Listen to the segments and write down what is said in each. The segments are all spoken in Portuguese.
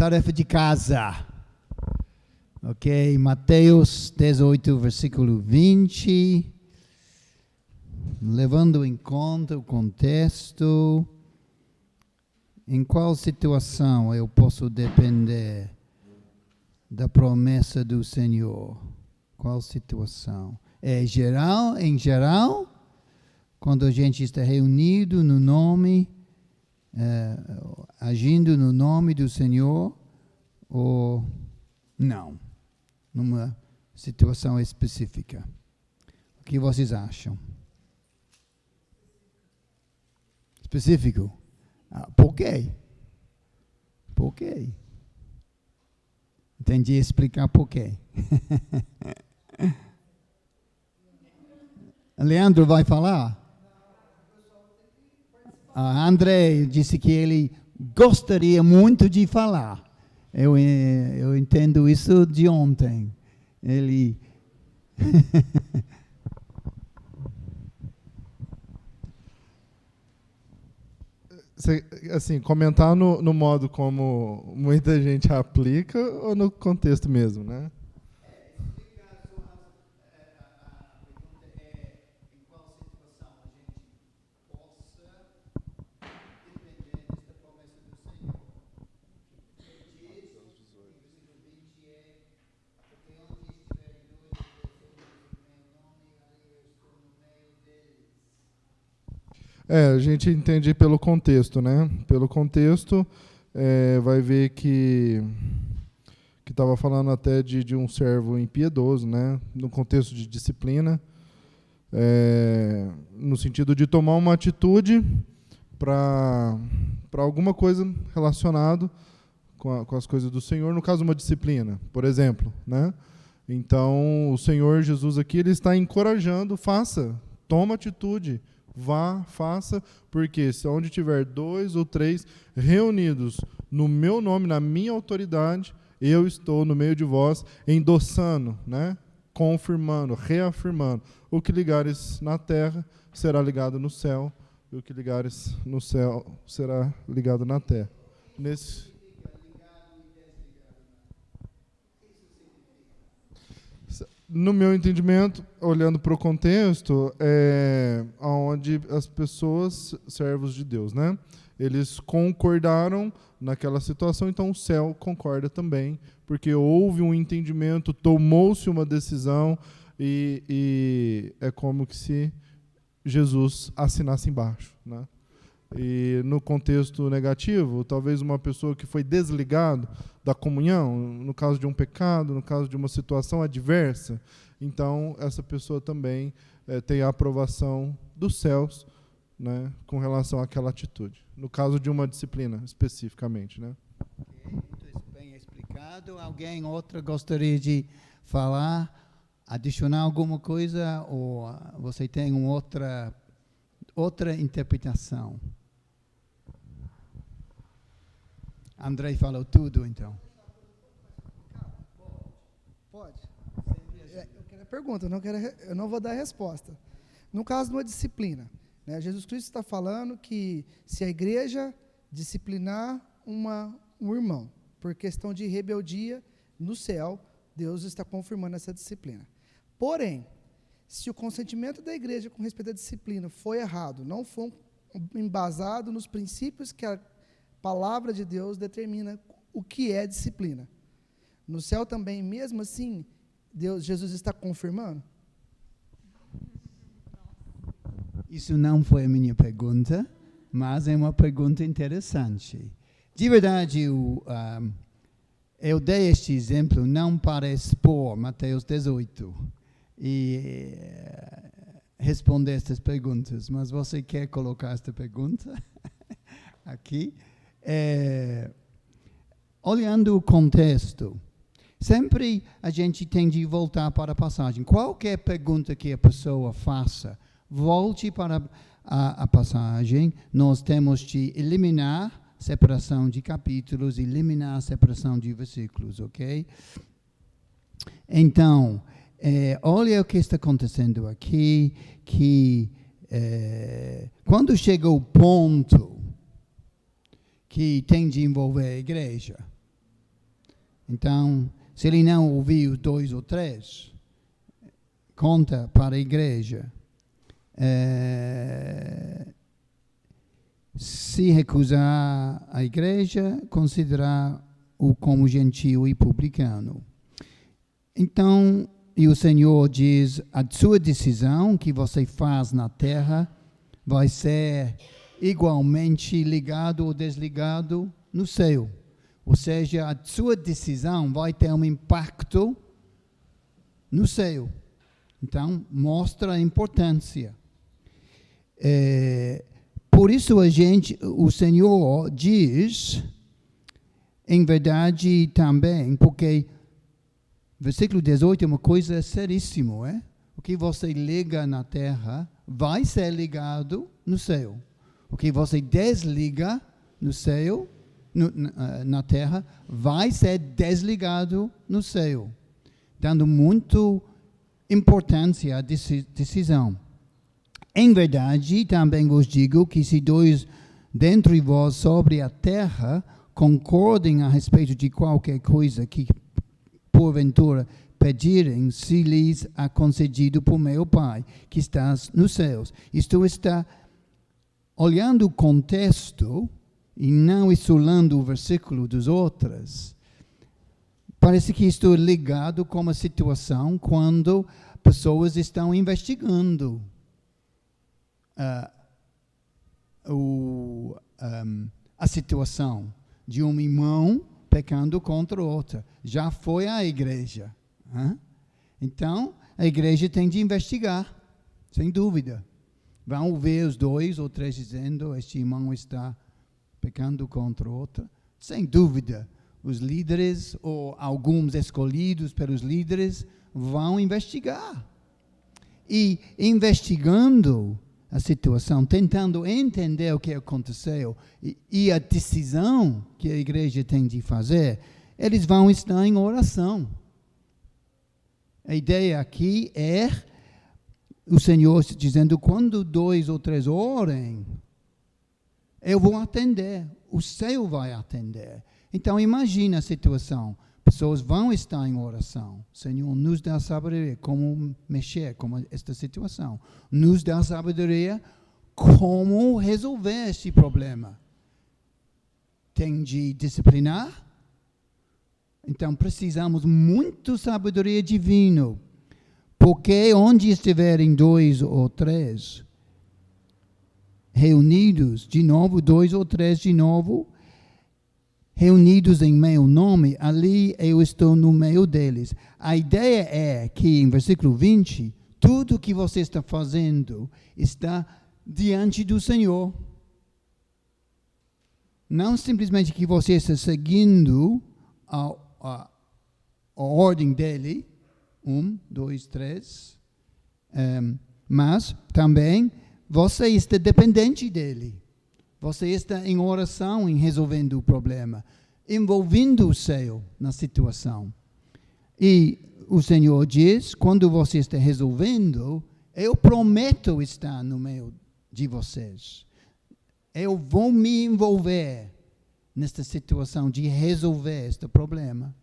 tarefa de casa. Ok, Mateus 18, versículo 20. Levando em conta o contexto, em qual situação eu posso depender da promessa do Senhor? Qual situação? Em geral, quando a gente está reunido no nome, agindo no nome do Senhor, ou não, numa situação específica. O que vocês acham? Específico? Por quê? Por quê? Entendi explicar por quê. Leandro vai falar? André disse que ele gostaria muito de falar. Eu entendo isso de ontem. Ele... Assim, comentar no modo como muita gente aplica ou no contexto mesmo, né? A gente entende pelo contexto, né? Pelo contexto, vai ver que estava falando até de um servo impiedoso, né? No contexto de disciplina, no sentido de tomar uma atitude para alguma coisa relacionada com as coisas do Senhor, no caso uma disciplina, por exemplo, né? Então, o Senhor Jesus aqui, ele está encorajando, toma atitude, vá, faça, porque se onde tiver 2 ou 3 reunidos no meu nome, na minha autoridade, eu estou no meio de vós, endossando, né? Confirmando, reafirmando. O que ligares na terra será ligado no céu, e o que ligares no céu será ligado na terra. No meu entendimento, olhando para o contexto, onde as pessoas, servos de Deus, né? Eles concordaram naquela situação, então o céu concorda também, porque houve um entendimento, tomou-se uma decisão e é como que se Jesus assinasse embaixo, né? E no contexto negativo, talvez uma pessoa que foi desligado da comunhão, no caso de um pecado, no caso de uma situação adversa, então essa pessoa também tem a aprovação dos céus, né, com relação àquela atitude. No caso de uma disciplina, especificamente, né? Muito bem explicado. Alguém outro gostaria de falar, adicionar alguma coisa, ou você tem outra interpretação? André falou tudo, então. Pode. Eu quero a pergunta, eu não vou dar a resposta. No caso de uma disciplina, né, Jesus Cristo está falando que se a igreja disciplinar um irmão por questão de rebeldia no céu, Deus está confirmando essa disciplina. Porém, se o consentimento da igreja com respeito à disciplina foi errado, não foi embasado nos princípios que a palavra de Deus determina o que é disciplina, no céu também, mesmo assim, Jesus está confirmando? Isso não foi a minha pergunta, mas é uma pergunta interessante. De verdade, eu dei este exemplo não para expor Mateus 18 e responder estas perguntas, mas você quer colocar esta pergunta aqui? Olhando o contexto, sempre a gente tem de voltar para a passagem. Qualquer pergunta que a pessoa faça, volte para a passagem. Nós temos de eliminar separação de capítulos, eliminar separação de versículos, ok? Então, olha o que está acontecendo aqui, que quando chega o ponto que tem de envolver a igreja, Então, se ele não ouvir os 2 ou 3, conta para a igreja. Se recusar a igreja, considerar-o como gentio e publicano. Então, e o Senhor diz, a sua decisão que você faz na terra vai ser igualmente ligado ou desligado no céu. Ou seja, a sua decisão vai ter um impacto no céu. Então, mostra a importância. Por isso o Senhor diz, em verdade também, porque versículo 18 é uma coisa seríssima, é? O que você liga na terra vai ser ligado no céu. O que você desliga no céu, na terra, vai ser desligado no céu. Dando muito importância à decisão. Em verdade, também vos digo que se 2 dentre vós sobre a terra concordem a respeito de qualquer coisa que porventura pedirem, se lhes é concedido por meu Pai, que está nos céus. Isto está olhando o contexto e não isolando o versículo dos outros. Parece que estou ligado com uma situação quando pessoas estão investigando a situação de um irmão pecando contra outra. Já foi à igreja. Então, a igreja tem de investigar, sem dúvida. Vão ver os 2 ou 3 dizendo, este irmão está pecando contra outra. Sem dúvida, os líderes ou alguns escolhidos pelos líderes vão investigar. E investigando a situação, tentando entender o que aconteceu e a decisão que a igreja tem de fazer, eles vão estar em oração. A ideia aqui é o Senhor dizendo, quando 2 ou 3 orem, eu vou atender, o céu vai atender. Então imagina a situação, pessoas vão estar em oração. Senhor, nos dá sabedoria como mexer com esta situação. Nos dá sabedoria como resolver este problema. Tem de disciplinar? Então precisamos muito sabedoria divina. Porque onde estiverem 2 ou 3 reunidos, de novo, 2 ou 3 de novo, reunidos em meu nome, ali eu estou no meio deles. A ideia é que, em versículo 20, tudo que você está fazendo está diante do Senhor. Não simplesmente que você está seguindo a ordem dele, 1, 2, 3, mas também você está dependente dele. Você está em oração, em resolvendo o problema, envolvendo o céu na situação. E o Senhor diz, quando você está resolvendo, eu prometo estar no meio de vocês. Eu vou me envolver nesta situação de resolver este problema.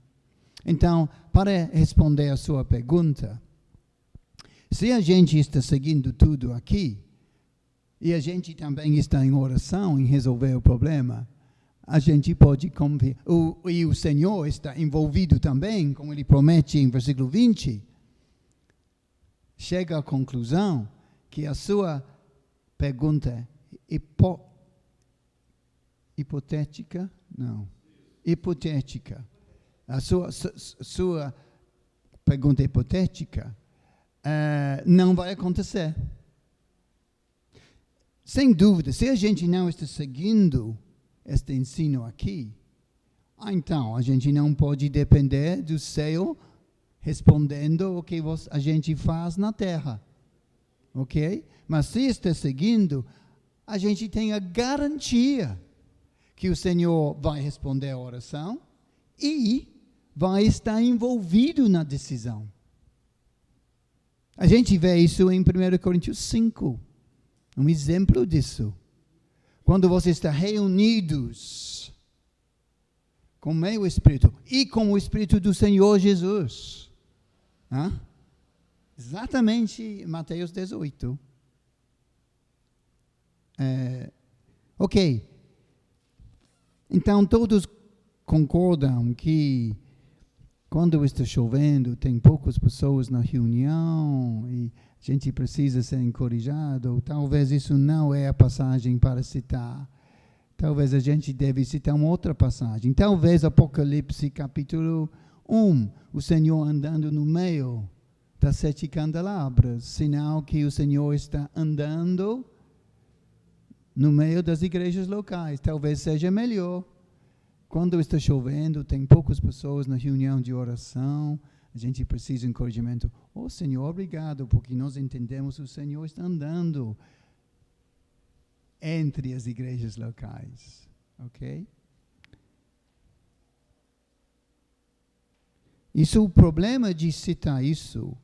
Então, para responder a sua pergunta, se a gente está seguindo tudo aqui, e a gente também está em oração em resolver o problema, a gente pode confiar. E o Senhor está envolvido também, como ele promete em versículo 20, chega à conclusão que a sua pergunta hipotética. A sua pergunta hipotética não vai acontecer. Sem dúvida, se a gente não está seguindo este ensino aqui, então a gente não pode depender do céu respondendo o que a gente faz na terra. Ok? Mas se está seguindo, a gente tem a garantia que o Senhor vai responder a oração e vai estar envolvido na decisão. A gente vê isso em 1 Coríntios 5. Um exemplo disso. Quando você está reunidos com meu espírito e com o espírito do Senhor Jesus. Hã? Exatamente Mateus 18. Ok. Então todos concordam que quando está chovendo, tem poucas pessoas na reunião e a gente precisa ser encorajado. Talvez isso não é a passagem para citar. Talvez a gente deve citar uma outra passagem. Talvez Apocalipse capítulo 1, o Senhor andando no meio das 7 candelabros, sinal que o Senhor está andando no meio das igrejas locais. Talvez seja melhor. Quando está chovendo, tem poucas pessoas na reunião de oração, a gente precisa de encorajamento. Oh, Senhor, obrigado, porque nós entendemos que o Senhor está andando entre as igrejas locais. Ok? Isso, o problema de citar isso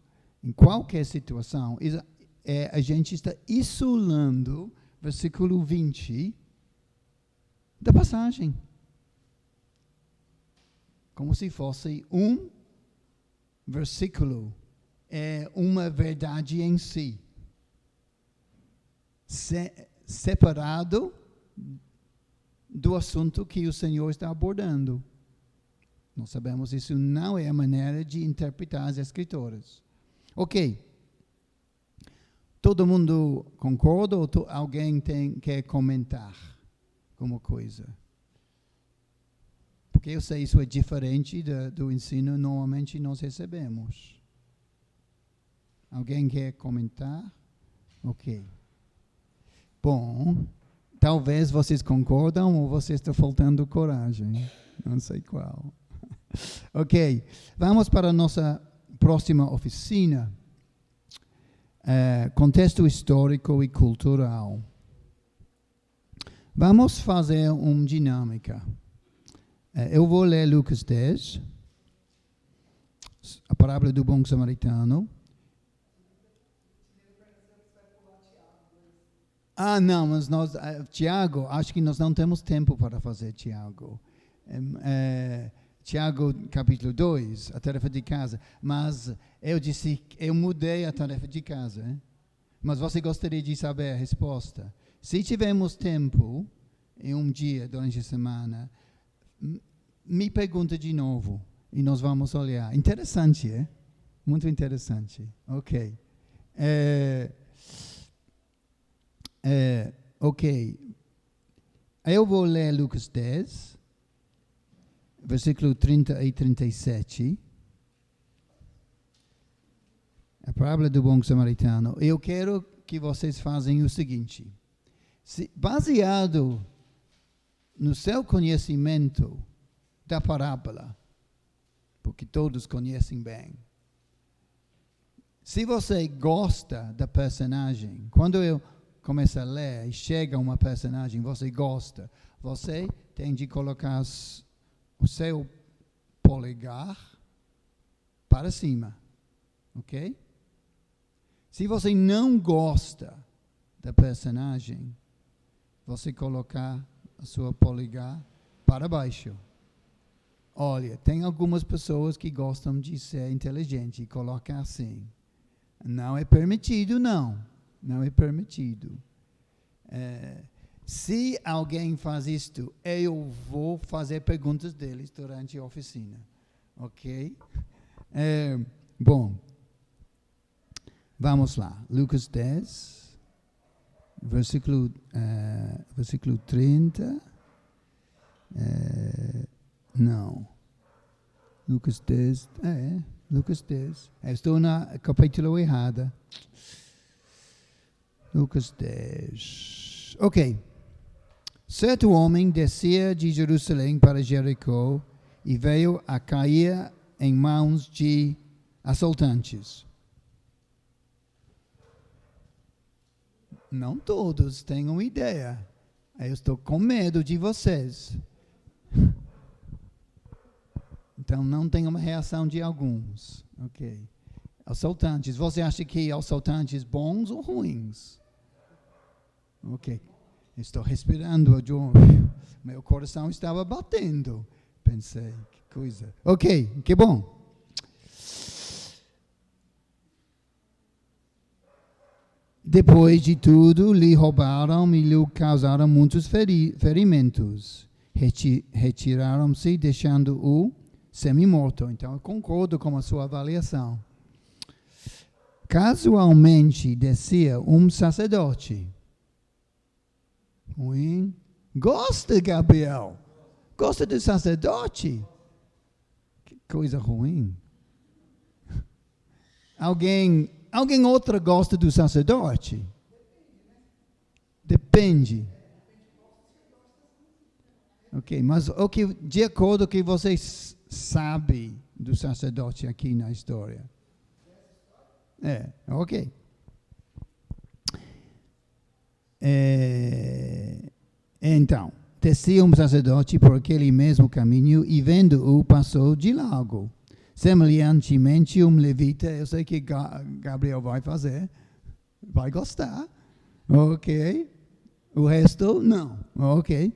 em qualquer situação é a gente está isolando versículo 20 da passagem. Como se fosse um versículo, é uma verdade em si. Separado do assunto que o Senhor está abordando. Nós sabemos que isso não é a maneira de interpretar as Escrituras. Ok. Todo mundo concorda ou alguém quer comentar alguma coisa? Porque eu sei isso é diferente do ensino normalmente nós recebemos. Alguém quer comentar? Ok. Bom, talvez vocês concordam ou você está faltando coragem. Não sei qual. Ok, vamos para a nossa próxima oficina. Contexto histórico e cultural. Vamos fazer uma dinâmica. Eu vou ler Lucas 10, a parábola do bom samaritano. Não, mas nós, Tiago, acho que nós não temos tempo para fazer Tiago. Tiago, capítulo 2, a tarefa de casa. Mas eu mudei a tarefa de casa. Hein? Mas você gostaria de saber a resposta? Se tivermos tempo, em um dia, durante a semana, me pergunta de novo e nós vamos olhar. Interessante, é? Muito interessante. Ok. Ok. Eu vou ler Lucas 10, versículo 30 e 37. A parábola do bom samaritano. Eu quero que vocês façam o seguinte. Baseado no seu conhecimento da parábola, porque todos conhecem bem. Se você gosta da personagem, quando eu começo a ler e chega uma personagem, você gosta, você tem de colocar o seu polegar para cima, ok? Se você não gosta da personagem, você colocar a sua polegar para baixo. Olha, tem algumas pessoas que gostam de ser inteligente e colocam assim. Não é permitido, não. Não é permitido. Se alguém faz isto, eu vou fazer perguntas deles durante a oficina. Ok? Bom, vamos lá. Lucas 10, versículo 30. Não. Lucas 10. Lucas 10. Estou na capítulo errada. Lucas 10. Ok. Certo homem descia de Jerusalém para Jericó e veio a cair em mãos de assaltantes. Não todos têm uma ideia. Eu estou com medo de vocês. Então, não tem uma reação de alguns. Ok. Assaltantes. Você acha que assaltantes bons ou ruins? Ok. Estou respirando. Meu coração estava batendo. Pensei, que coisa. Ok, que bom. Depois de tudo, lhe roubaram e lhe causaram muitos ferimentos. Retiraram-se, deixando-o semi-morto. Então, eu concordo com a sua avaliação. Casualmente, descia um sacerdote. Ruim. Gosta, Gabriel? Gosta do sacerdote? Que coisa ruim. Alguém outro gosta do sacerdote? Depende. Ok, mas de acordo com o que vocês sabem do sacerdote aqui na história. Ok. Então, descia um sacerdote por aquele mesmo caminho e vendo-o passou de largo. Semelhantemente, um levita, eu sei que Gabriel vai fazer, vai gostar. Ok. O resto, não. Ok.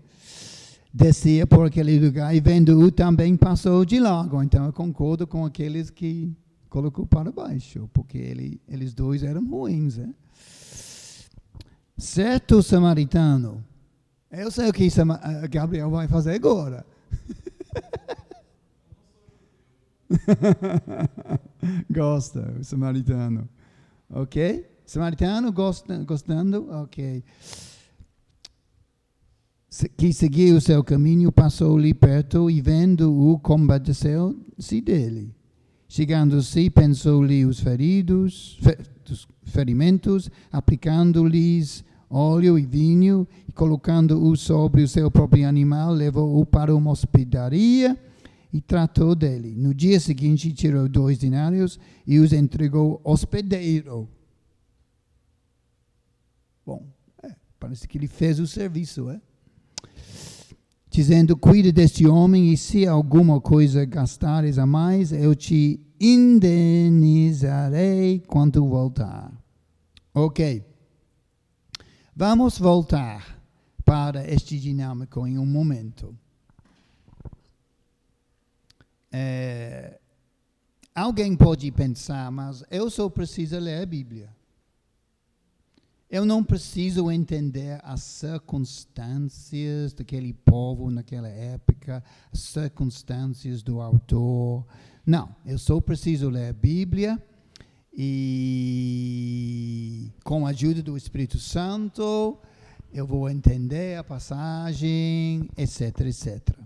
Descia por aquele lugar e vendo-o também passou de largo. Então, eu concordo com aqueles que colocou para baixo, porque eles dois eram ruins. Certo samaritano. Eu sei o que Gabriel vai fazer agora. Gosta, o samaritano. Ok? Samaritano gostando? Ok. Que seguiu o seu caminho, passou-lhe perto e vendo-o, compadeceu-se dele. Chegando-se, pensou-lhe os ferimentos, aplicando-lhes óleo e vinho, e colocando-o sobre o seu próprio animal, levou-o para uma hospedaria e tratou dele. No dia seguinte, tirou 2 denários e os entregou ao hospedeiro. Bom, parece que ele fez o serviço, dizendo, cuida deste homem e se alguma coisa gastares a mais, eu te indenizarei quando voltar. Ok. Vamos voltar para este dinâmico em um momento. Alguém pode pensar, mas eu só preciso ler a Bíblia. Eu não preciso entender as circunstâncias daquele povo naquela época, as circunstâncias do autor. Não, eu só preciso ler a Bíblia e, com a ajuda do Espírito Santo, eu vou entender a passagem, etc, etc.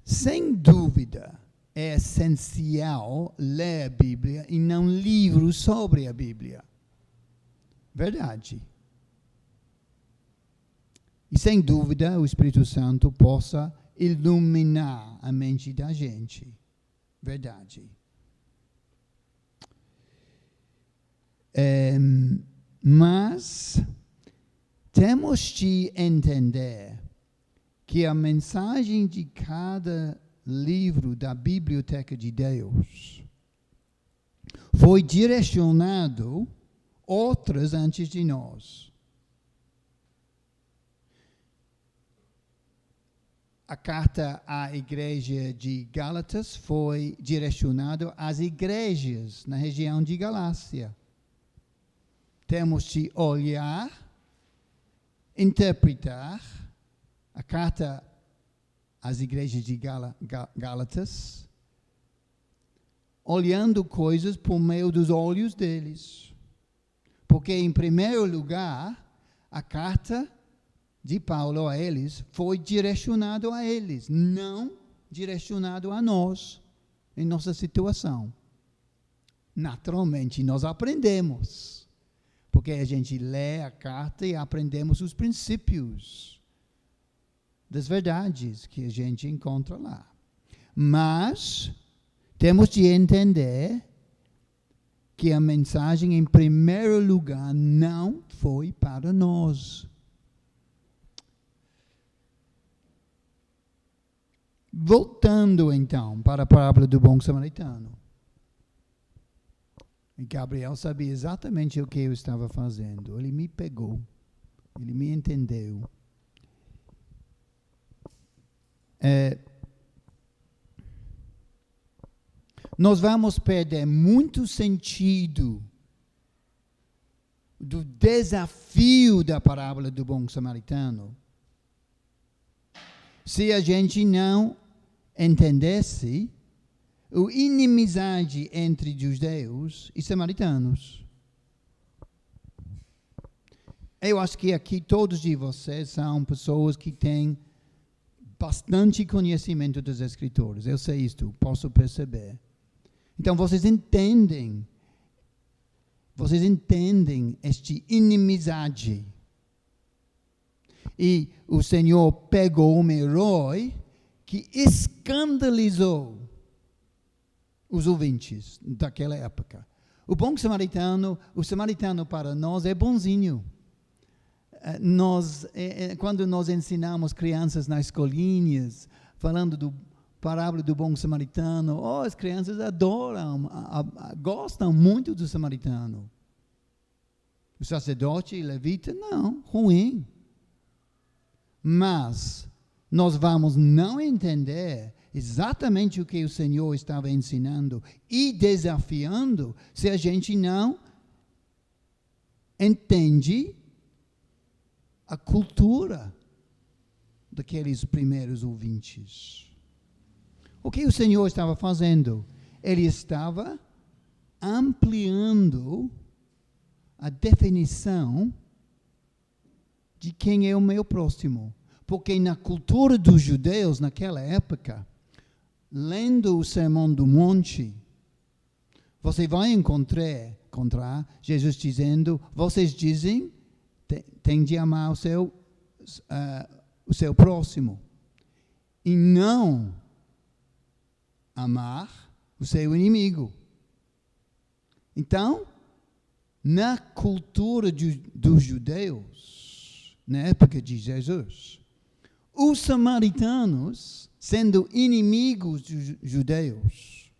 Sem dúvida, é essencial ler a Bíblia e não livros sobre a Bíblia. Verdade. E sem dúvida o Espírito Santo possa iluminar a mente da gente. Verdade. Mas temos de entender que a mensagem de cada livro da Biblioteca de Deus foi direcionado outras antes de nós. A carta à igreja de Gálatas foi direcionada às igrejas na região de Galácia. Temos de olhar, interpretar a carta às igrejas de Gálatas, olhando coisas por meio dos olhos deles. Porque, em primeiro lugar, a carta de Paulo a eles foi direcionada a eles, não direcionada a nós, em nossa situação. Naturalmente, nós aprendemos, porque a gente lê a carta e aprendemos os princípios das verdades que a gente encontra lá. Mas temos de entender que a mensagem, em primeiro lugar, não foi para nós. Voltando, então, para a parábola do bom samaritano. E Gabriel sabia exatamente o que eu estava fazendo. Ele me pegou. Ele me entendeu. nós vamos perder muito sentido do desafio da parábola do bom samaritano se a gente não entendesse a inimizade entre judeus e samaritanos. Eu acho que aqui todos de vocês são pessoas que têm bastante conhecimento das Escrituras. Eu sei isto, posso perceber. Então vocês entendem esta inimizade. E o Senhor pegou um herói que escandalizou os ouvintes daquela época. O samaritano para nós é bonzinho. Quando nós ensinamos crianças nas escolinhas, falando do parábola do bom samaritano, as crianças adoram, gostam muito do samaritano. O sacerdote e levita, não, ruim. Mas nós vamos não entender exatamente o que o Senhor estava ensinando e desafiando se a gente não entende a cultura daqueles primeiros ouvintes. O que o Senhor estava fazendo? Ele estava ampliando a definição de quem é o meu próximo. Porque na cultura dos judeus, naquela época, lendo o Sermão do Monte, você vai encontrar Jesus dizendo, vocês dizem, tem de amar o seu próximo e não amar o seu inimigo. Então, na cultura dos judeus, na época de Jesus, os samaritanos, sendo inimigos dos judeus,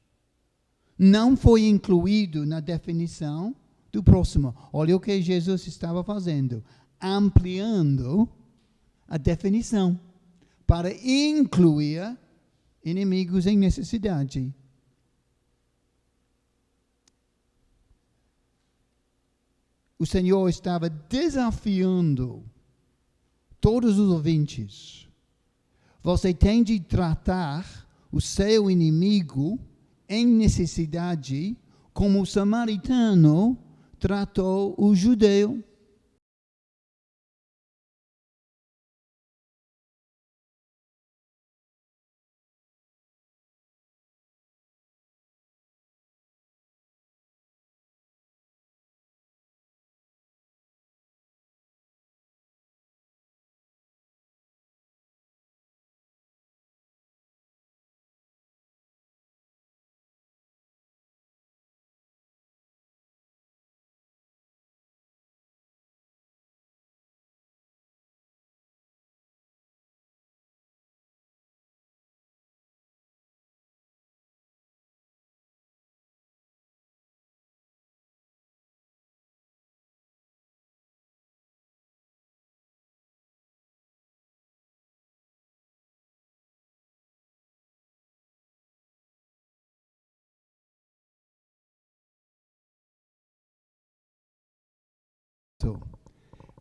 não foi incluído na definição do próximo. Olha o que Jesus estava fazendo, ampliando a definição para incluir inimigos em necessidade. O Senhor estava desafiando todos os ouvintes. Você tem de tratar o seu inimigo em necessidade como o samaritano tratou o judeu.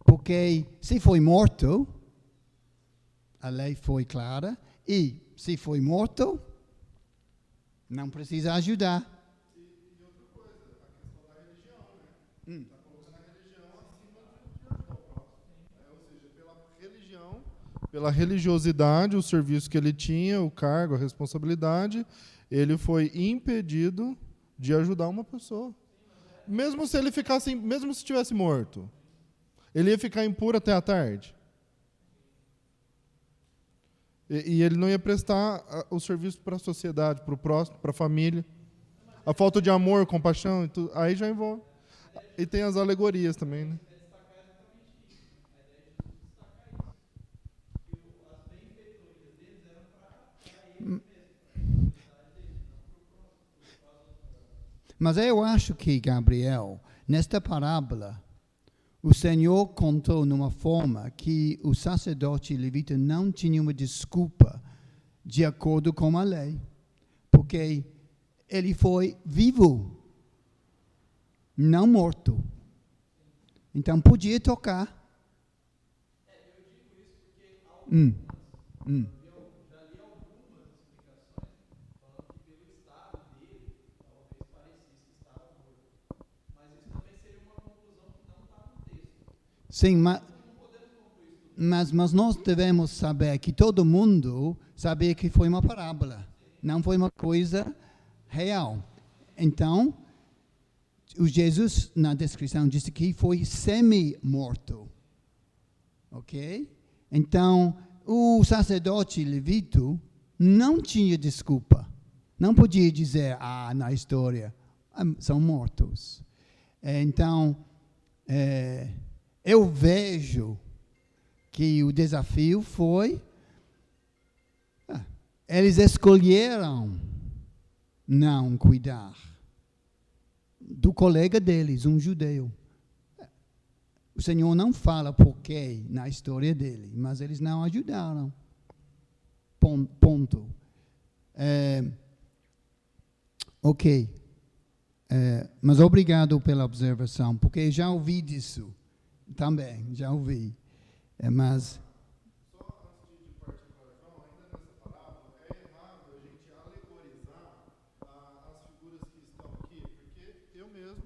Porque se foi morto, a lei foi clara, e se foi morto, não precisa ajudar. E outra coisa, a questão da religião, né? Está colocando a religião acima de ajudar o próximo. Ou seja, pela religiosidade, o serviço que ele tinha, o cargo, a responsabilidade, ele foi impedido de ajudar uma pessoa. Mesmo se ele mesmo se estivesse morto, ele ia ficar impuro até a tarde. E ele não ia prestar o serviço para a sociedade, para o próximo, para a família. A falta de amor, compaixão, e tudo, aí já envolve. E tem as alegorias também, né? Mas eu acho que, Gabriel, nesta parábola, o Senhor contou numa forma que o sacerdote e levita não tinham uma desculpa de acordo com a lei, porque ele foi vivo, não morto. Então podia tocar. Sim, mas nós devemos saber que todo mundo sabia que foi uma parábola, não foi uma coisa real. Então, o Jesus, na descrição, disse que foi semi-morto. Ok? Então, o sacerdote levita não tinha desculpa. Não podia dizer, na história, são mortos. Então, eu vejo que o desafio foi, eles escolheram não cuidar do colega deles, um judeu. O Senhor não fala porquê na história dele, mas eles não ajudaram. Ponto. Ok. Mas obrigado pela observação, porque já ouvi disso também, já ouvi. Mas Só antes de partir para o João, ainda nessa parábola, é errado a gente alegorizar as figuras que estão aqui, porque eu mesmo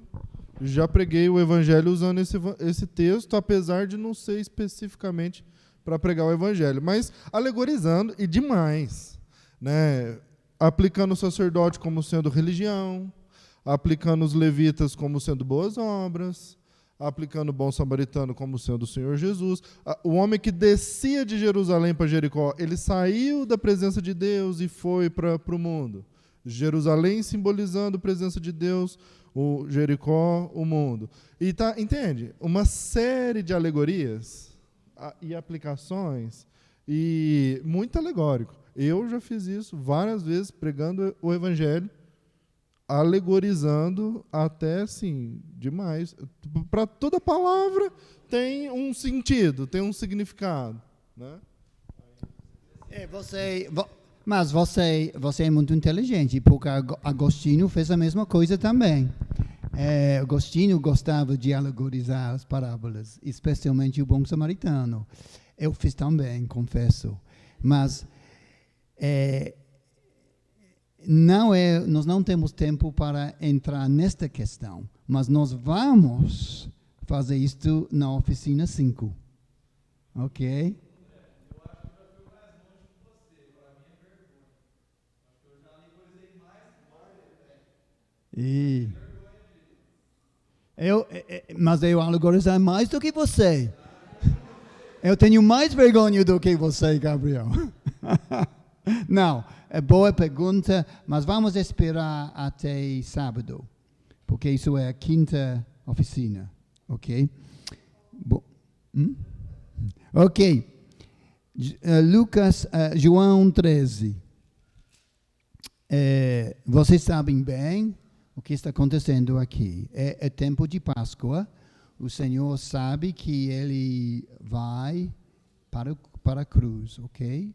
já preguei o evangelho usando esse texto, apesar de não ser especificamente para pregar o evangelho, mas alegorizando e demais, né? Aplicando o sacerdote como sendo religião, aplicando os levitas como sendo boas obras, aplicando o bom samaritano como sendo o Senhor Jesus. O homem que descia de Jerusalém para Jericó, ele saiu da presença de Deus e foi para o mundo. Jerusalém simbolizando a presença de Deus, o Jericó, o mundo. E entende? Uma série de alegorias e aplicações, e muito alegórico. Eu já fiz isso várias vezes, pregando o evangelho, alegorizando até, assim, demais. Para toda palavra tem um sentido, tem um significado, né? Mas você é muito inteligente, porque Agostinho fez a mesma coisa também. Agostinho gostava de alegorizar as parábolas, especialmente o bom samaritano. Eu fiz também, confesso. Mas nós não temos tempo para entrar nesta questão, mas nós vamos fazer isto na oficina 5. Ok? Mas eu alegorizei mais do que você. Eu tenho mais vergonha do que você, Gabriel. Não, é boa pergunta, mas vamos esperar até sábado, porque isso é a 5ª oficina, ok? Ok. João 13. Vocês sabem bem o que está acontecendo aqui. É tempo de Páscoa. O Senhor sabe que Ele vai para a cruz, ok?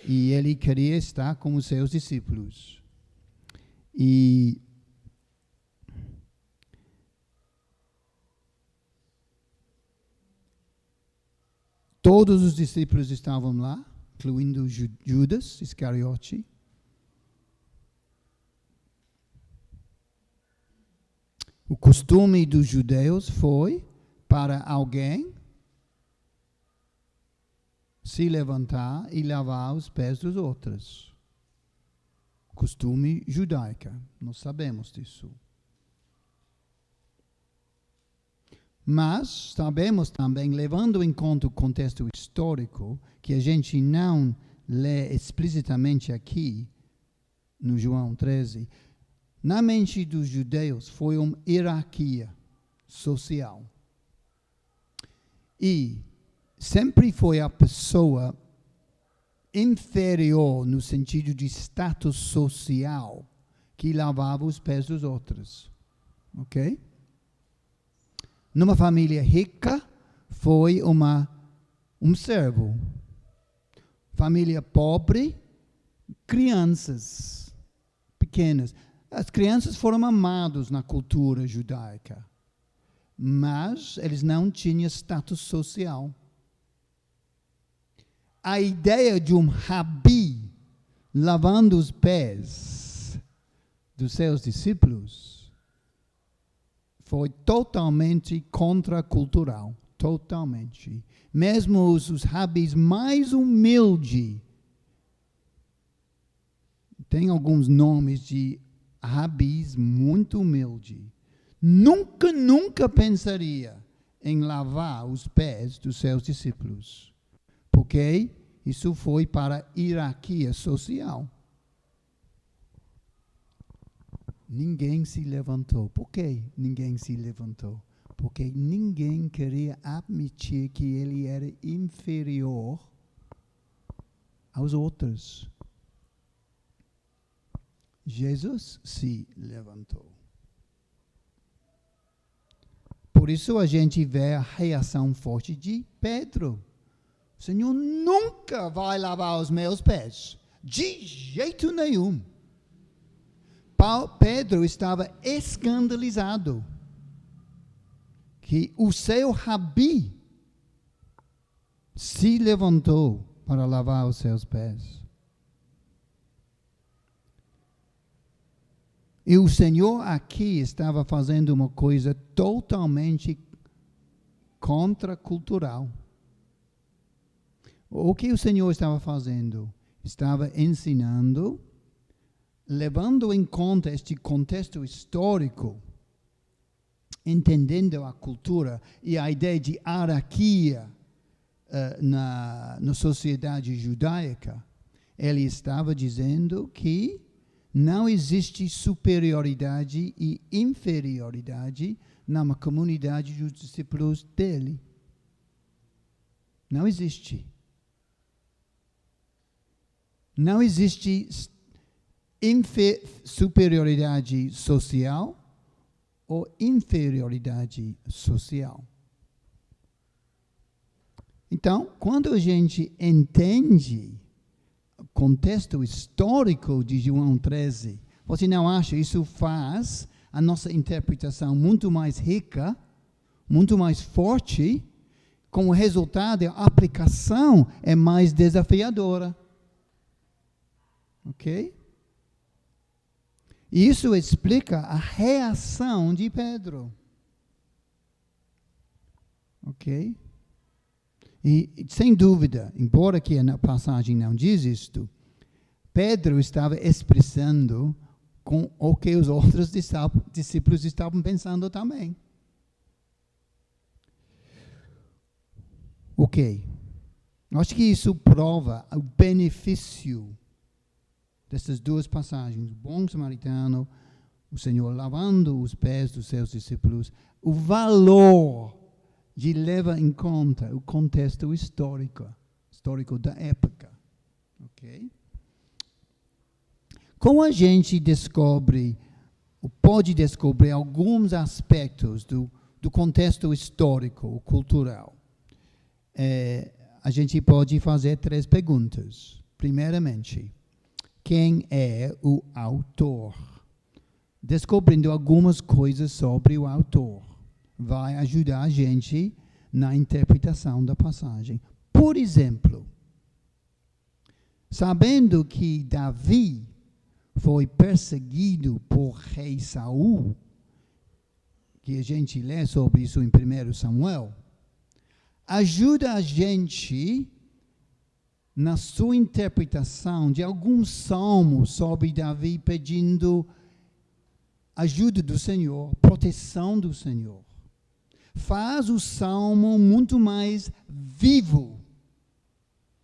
E Ele queria estar com os seus discípulos. E todos os discípulos estavam lá, incluindo Judas Iscariote. O costume dos judeus foi para alguém se levantar e lavar os pés dos outros. Costume judaico, nós sabemos disso. Mas sabemos também, levando em conta o contexto histórico, que a gente não lê explicitamente aqui, no João 13, na mente dos judeus foi uma hierarquia social. E sempre foi a pessoa inferior no sentido de status social que lavava os pés dos outros. Ok? Numa família rica, foi um servo. Família pobre, crianças pequenas. As crianças foram amadas na cultura judaica, mas eles não tinham status social. A ideia de um rabi lavando os pés dos seus discípulos foi totalmente contracultural, totalmente. Mesmo os rabis mais humildes, tem alguns nomes de rabis muito humildes, nunca pensaria em lavar os pés dos seus discípulos, porque isso foi para a hierarquia social. Ninguém se levantou. Por que ninguém se levantou? Porque ninguém queria admitir que ele era inferior aos outros. Jesus se levantou. Por isso a gente vê a reação forte de Pedro. O Senhor nunca vai lavar os meus pés. De jeito nenhum. Pedro estava escandalizado que o seu rabi se levantou para lavar os seus pés. E o Senhor aqui estava fazendo uma coisa totalmente contracultural. O que o Senhor estava fazendo? Estava ensinando, levando em conta este contexto histórico, entendendo a cultura e a ideia de hierarquia na sociedade judaica. Ele estava dizendo que não existe superioridade e inferioridade na comunidade dos discípulos dele. Não existe. Não existe superioridade social ou inferioridade social. Então, quando a gente entende o contexto histórico de João 13, você não acha isso faz a nossa interpretação muito mais rica, muito mais forte, com o resultado, a aplicação é mais desafiadora. Ok? E isso explica a reação de Pedro. Ok? E, sem dúvida, embora que a passagem não diz isto, Pedro estava expressando com o que os outros discípulos estavam pensando também. Ok. Acho que isso prova o benefício dessas duas passagens, o bom samaritano, o Senhor lavando os pés dos seus discípulos, o valor de levar em conta o contexto histórico da época. Ok? Como a gente descobre, ou pode descobrir alguns aspectos do contexto histórico, cultural, a gente pode fazer 3 perguntas. Primeiramente, quem é o autor? Descobrindo algumas coisas sobre o autor vai ajudar a gente na interpretação da passagem. Por exemplo, sabendo que Davi foi perseguido por rei Saul, que a gente lê sobre isso em 1 Samuel, ajuda a gente na sua interpretação de alguns salmos sobre Davi pedindo ajuda do Senhor, proteção do Senhor. Faz o salmo muito mais vivo,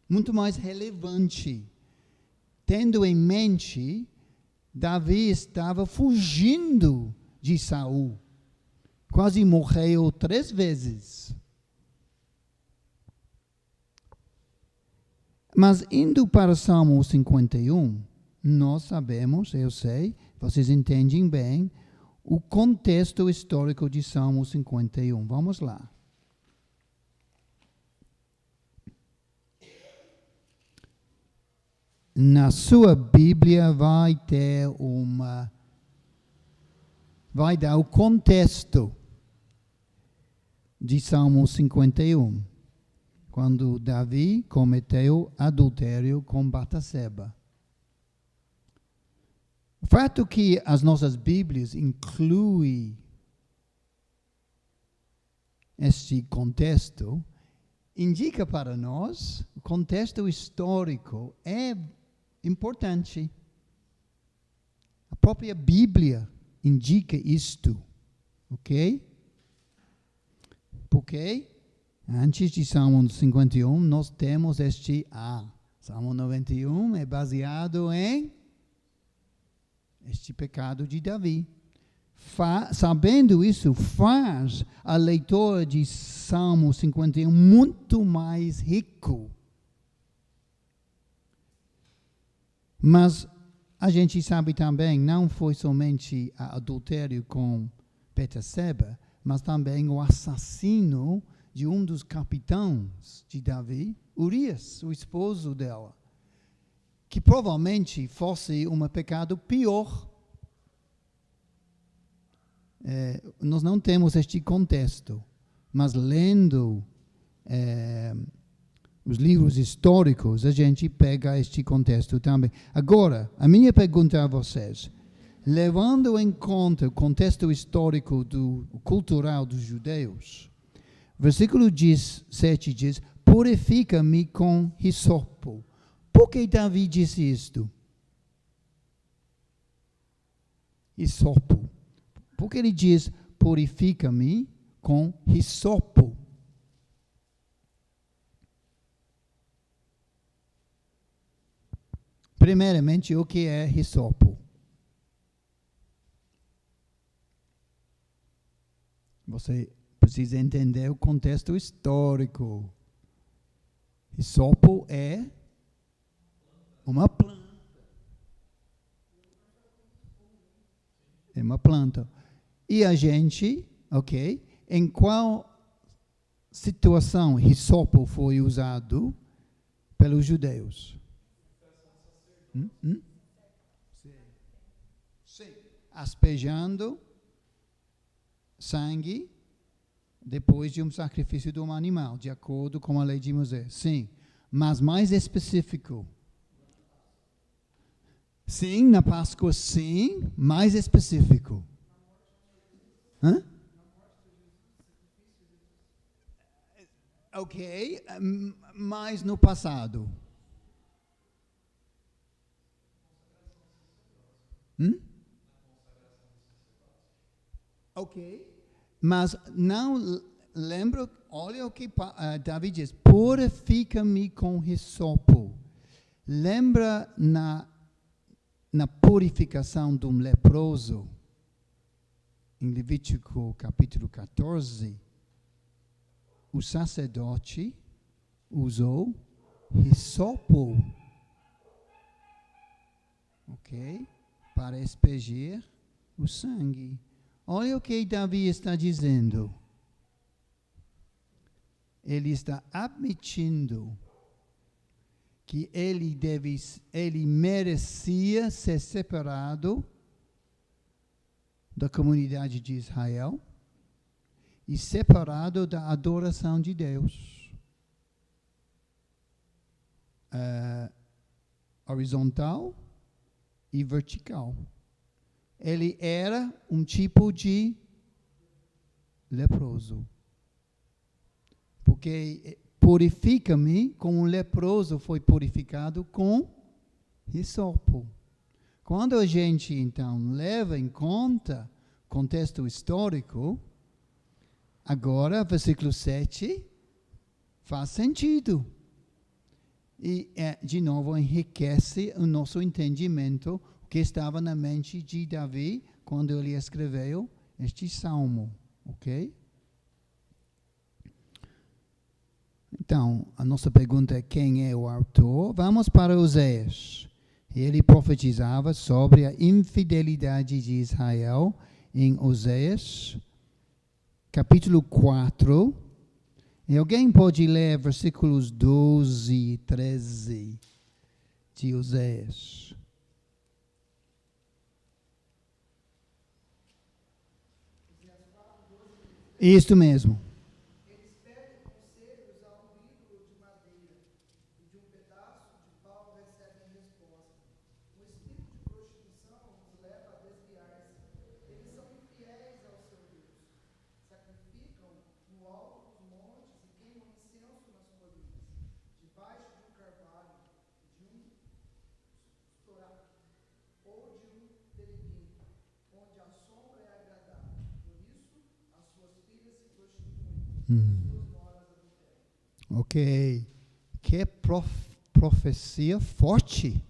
muito mais relevante, tendo em mente Davi estava fugindo de Saul, quase morreu 3 vezes. Mas indo para o Salmo 51, nós sabemos, eu sei, vocês entendem bem, o contexto histórico de Salmo 51. Vamos lá. na sua Bíblia vai dar o contexto de Salmo 51, quando Davi cometeu adultério com Batseba. O fato que as nossas Bíblias incluem este contexto indica para nós o contexto histórico é importante. A própria Bíblia indica isto, ok? Porque antes de Salmo 51 nós temos Salmo 91 é baseado em este pecado de Davi. Sabendo isso, faz a leitura de Salmo 51 muito mais rico. Mas a gente sabe também, não foi somente o adultério com Batseba, mas também o assassino de um dos capitães de Davi, Urias, o esposo dela, que provavelmente fosse um pecado pior. Nós não temos este contexto, mas lendo os livros históricos, a gente pega este contexto também. Agora, a minha pergunta a vocês, levando em conta o contexto histórico cultural dos judeus, versículo 7 diz, purifica-me com hisopo. Por que Davi disse isto? Hisopo. Porque ele diz, purifica-me com hisopo. Primeiramente, o que é hisopo? Você precisa entender o contexto histórico. Hisopo é uma planta. É uma planta. E a gente, ok, em qual situação hisopo foi usado pelos judeus? Sim. Asperjando sangue depois de um sacrifício de um animal, de acordo com a lei de Moisés. Sim, mas mais específico. Sim, na Páscoa, sim, mais específico. Hã? Ok, mais no passado. Ok, mas não lembro, olha o que Davi diz, purifica-me com hisopo. Lembra na purificação de um leproso, em Levítico capítulo 14, o sacerdote usou hisopo, ok, para aspergir o sangue. Olha o que Davi está dizendo. Ele está admitindo que ele merecia ser separado da comunidade de Israel e separado da adoração de Deus. Horizontal e vertical. Ele era um tipo de leproso. Porque purifica-me como um leproso foi purificado com hisopo. Quando a gente, então, leva em conta o contexto histórico, agora, versículo 7, faz sentido. E, de novo, enriquece o nosso entendimento que estava na mente de Davi quando ele escreveu este salmo, ok? Então, a nossa pergunta é quem é o autor? Vamos para Oséias. Ele profetizava sobre a infidelidade de Israel em Oséias, capítulo 4. E alguém pode ler versículos 12 e 13 de Oséias. Isto mesmo. Eles pedem conselhos a um ídolo de madeira, e de um pedaço de pau recebem resposta. O espírito de prostituição os leva a desviar-se. Eles são infiéis ao seu Deus. Sacrificam no alto dos montes e queimam incenso nas colinas, debaixo de um carvalho, de um estoraque ou de um terebinto, onde a sombra é agradável. Por isso, as suas filhas se prostituem. Ok. Que profecia forte.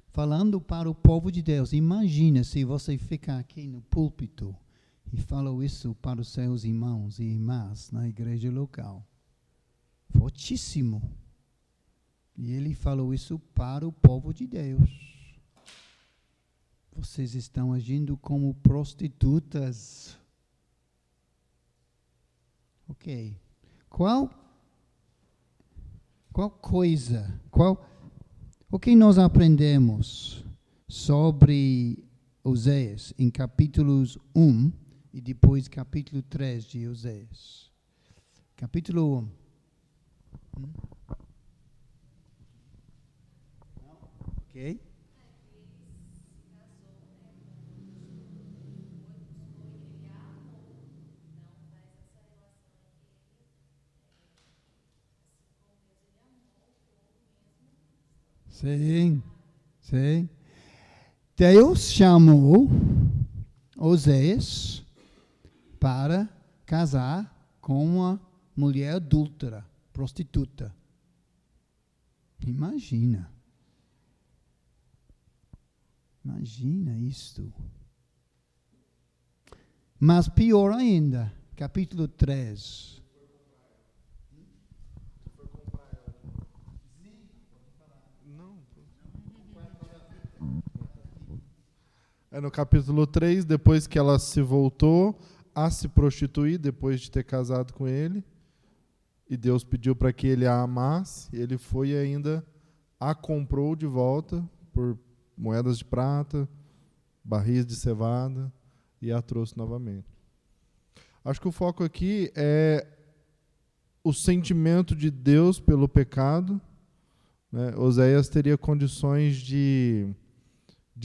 Falando para o povo de Deus. Imagina se você ficar aqui no púlpito e fala isso para os seus irmãos e irmãs na igreja local. Fortíssimo. E ele falou isso para o povo de Deus. Vocês estão agindo como prostitutas. Ok. O que nós aprendemos sobre Oséias em capítulos 1 e depois capítulo 3 de Oséias? Capítulo 1. Ok? Sim, sim. Deus chamou Oséias para casar com uma mulher adúltera, prostituta. Imagina. Imagina isto. Mas pior ainda, capítulo 3. No capítulo 3, depois que ela se voltou a se prostituir, depois de ter casado com ele, e Deus pediu para que ele a amasse, ele foi e ainda a comprou de volta por moedas de prata, barris de cevada, e a trouxe novamente. Acho que o foco aqui é o sentimento de Deus pelo pecado, né? Oséias teria condições de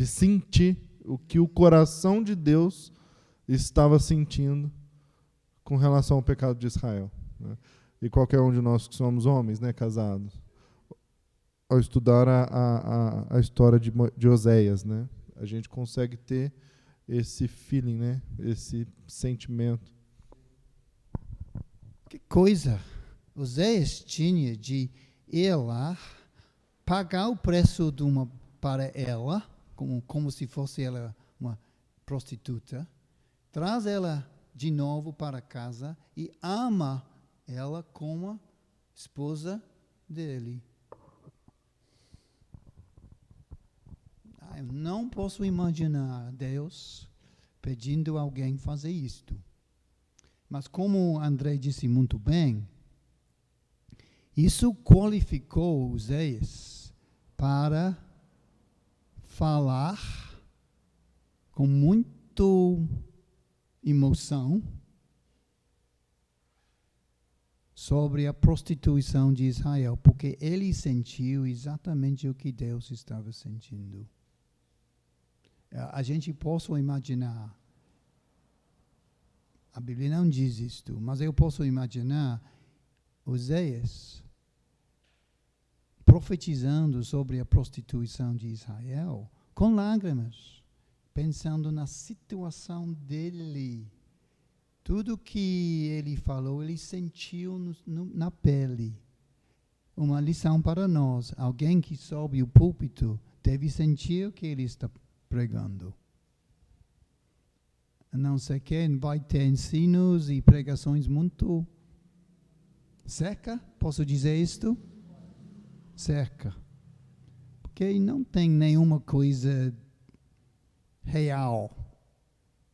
sentir o que o coração de Deus estava sentindo com relação ao pecado de Israel, né? E qualquer um de nós que somos homens, né, casados, ao estudar a história de Oséias, né, a gente consegue ter esse feeling, né, esse sentimento. Que coisa! Oséias tinha de ir lá, pagar o preço para ela, como se fosse ela uma prostituta, traz ela de novo para casa e ama ela como esposa dele. Eu não posso imaginar Deus pedindo a alguém fazer isto. Mas como André disse muito bem, isso qualificou Oséias para falar com muita emoção sobre a prostituição de Israel, porque ele sentiu exatamente o que Deus estava sentindo. A gente pode imaginar, a Bíblia não diz isto, mas eu posso imaginar Oséias profetizando sobre a prostituição de Israel com lágrimas, pensando na situação dele. Tudo que ele falou, ele sentiu na pele. Uma lição para nós. Alguém que sobe o púlpito deve sentir o que ele está pregando. A não ser que vai ter ensinos e pregações muito seca. Posso dizer isto? Seca. Porque não tem nenhuma coisa real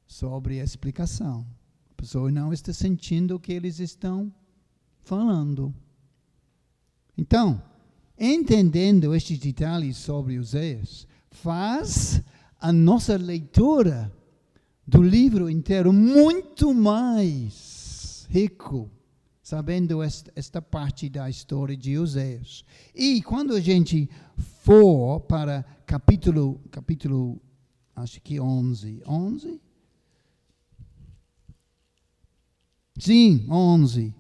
sobre a explicação. A pessoa não está sentindo o que eles estão falando. Então, entendendo estes detalhes sobre Oséias, faz a nossa leitura do livro inteiro muito mais rico, sabendo esta parte da história de Oséias. E quando a gente for para capítulo acho que 11? Sim, 11.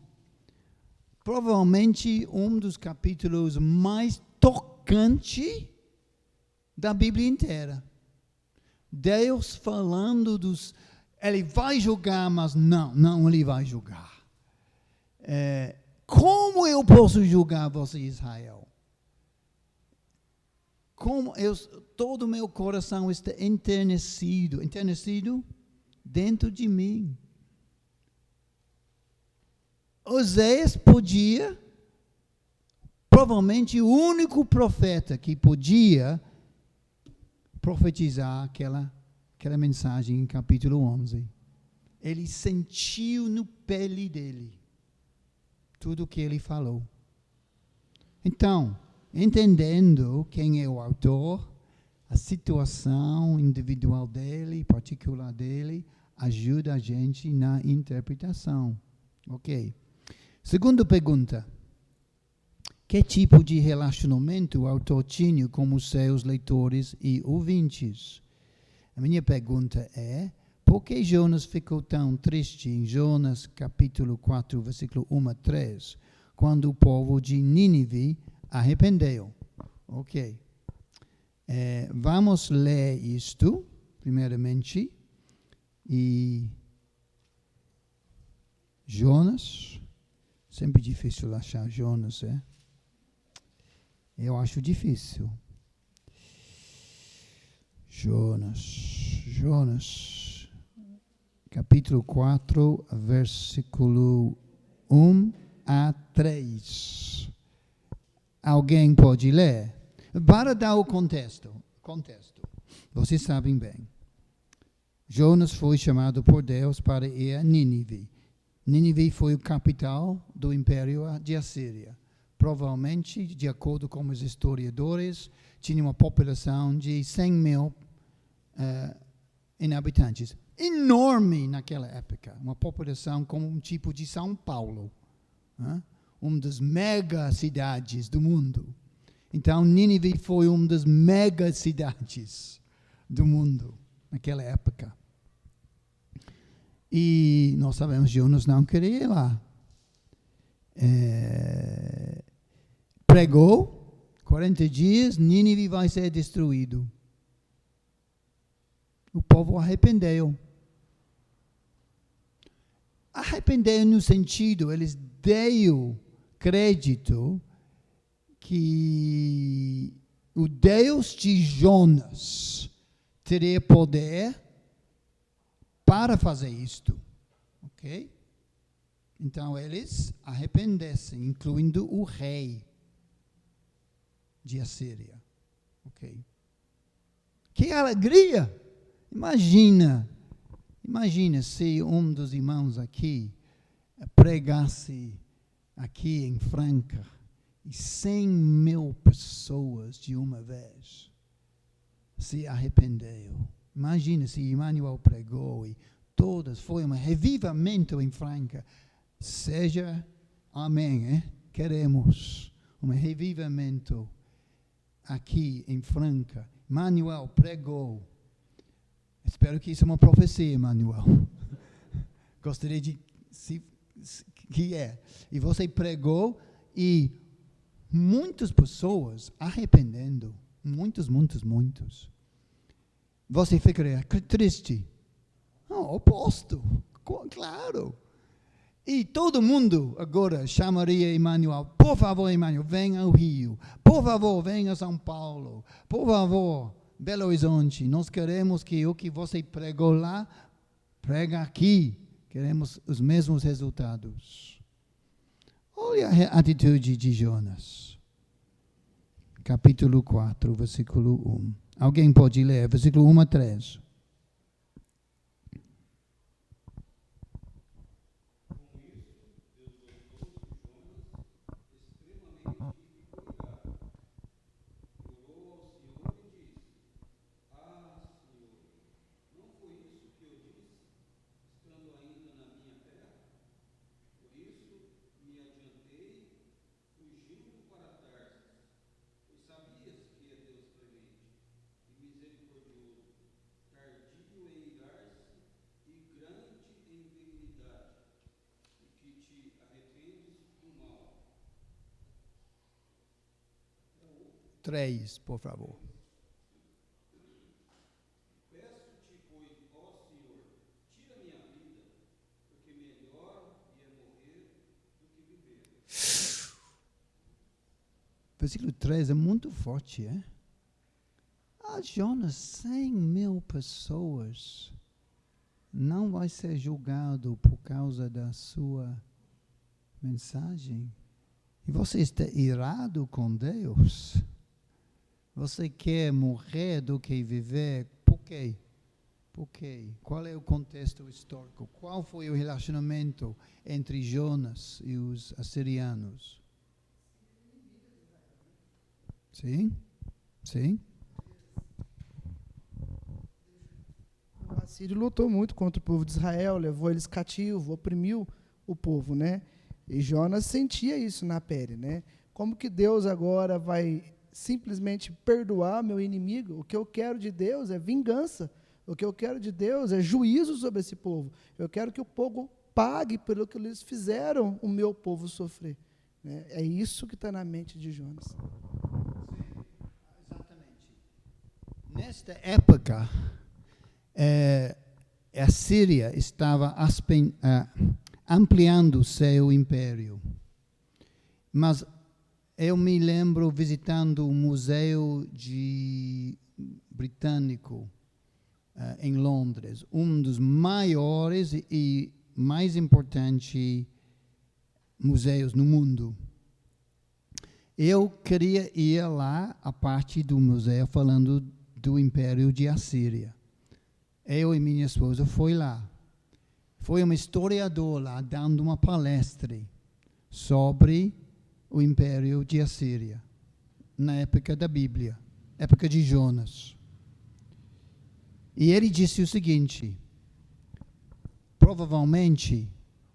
Provavelmente um dos capítulos mais tocantes da Bíblia inteira. Deus falando ele vai julgar, mas não ele vai julgar. Como eu posso julgar você, Israel? Todo o meu coração está enternecido dentro de mim. Oséias provavelmente o único profeta que podia profetizar aquela mensagem em capítulo 11. Ele sentiu no pele dele tudo o que ele falou. Então, entendendo quem é o autor, a situação individual dele, particular dele, ajuda a gente na interpretação. Ok. Segunda pergunta. Que tipo de relacionamento o autor tinha com os seus leitores e ouvintes? A minha pergunta é, por que Jonas ficou tão triste em Jonas capítulo 4, versículo 1 a 3, quando o povo de Nínive arrependeu? Ok. Vamos ler isto, primeiramente. E Jonas, sempre difícil achar Jonas, Eu acho difícil. Jonas, capítulo 4, versículo 1 a 3. Alguém pode ler? Para dar o contexto, vocês sabem bem. Jonas foi chamado por Deus para ir a Nínive. Nínive foi a capital do Império de Assíria. Provavelmente, de acordo com os historiadores, tinha uma população de 100 mil inhabitantes. Enorme naquela época. Uma população como um tipo de São Paulo. Uma das mega cidades do mundo. Então, Nínive foi uma das mega cidades do mundo naquela época. E nós sabemos que Jonas não queria ir lá. Pregou, 40 dias, Nínive vai ser destruído. O povo arrependeu. Arrependeu no sentido, eles deram crédito que o Deus de Jonas teria poder para fazer isto. Ok? Então eles arrependem, incluindo o rei de Assíria. Ok? Que alegria! Imagina se um dos irmãos aqui pregasse aqui em Franca e 100 mil pessoas de uma vez se arrependeu. Imagina se Emmanuel pregou e todas, foi um revivamento em Franca. Seja, amém, queremos um revivamento aqui em Franca. Emmanuel pregou. Espero que isso é uma profecia, Emmanuel. Gostaria de que é. E você pregou e muitas pessoas arrependendo. Muitos. Você ficaria triste. Oposto. Claro. E todo mundo agora chamaria Emmanuel. Por favor, Emmanuel, venha ao Rio. Por favor, venha a São Paulo. Por favor, Belo Horizonte. Nós queremos que o que você pregou lá, prega aqui. Queremos os mesmos resultados. Olha a atitude de Jonas. Capítulo 4, versículo 1. Alguém pode ler, versículo 1 a 3. 3, por favor. Versículo 3 é muito forte, é? Jonas, 100.000 pessoas não vai ser julgado por causa da sua mensagem. E você está irado com Deus. Você quer morrer do que viver. Por quê? Por quê? Qual é o contexto histórico? Qual foi o relacionamento entre Jonas e os assirianos? Sim? Sim? O assírio lutou muito contra o povo de Israel, levou eles cativos, oprimiu o povo, né? E Jonas sentia isso na pele, né? Como que Deus agora vai simplesmente perdoar meu inimigo? O que eu quero de Deus é vingança. O que eu quero de Deus é juízo sobre esse povo. Eu quero que o povo pague pelo que eles fizeram o meu povo sofrer. Né? É isso que está na mente de Jonas. Exatamente. Nesta época, a Síria estava ampliando seu império. Mas eu me lembro visitando o Museu Britânico em Londres, um dos maiores e mais importantes museus no mundo. Eu queria ir lá, a parte do museu, falando do Império de Assíria. Eu e minha esposa foi lá. Foi um historiador lá dando uma palestra sobre o Império de Assíria, na época da Bíblia, época de Jonas. E ele disse o seguinte: provavelmente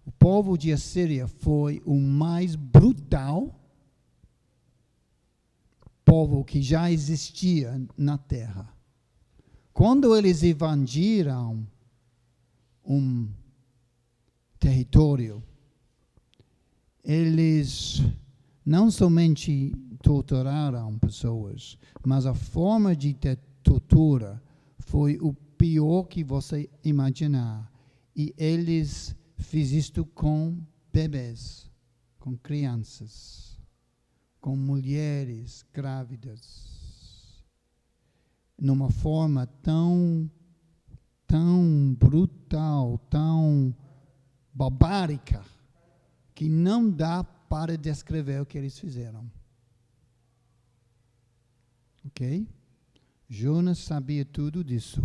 o povo de Assíria foi o mais brutal povo que já existia na terra. Quando eles invadiram um território, eles não somente torturaram pessoas, mas a forma de tortura foi o pior que você imaginar. E eles fizeram isto com bebês, com crianças, com mulheres grávidas, numa forma tão brutal, tão barbárica, que não dá para descrever o que eles fizeram. Ok? Jonas sabia tudo disso.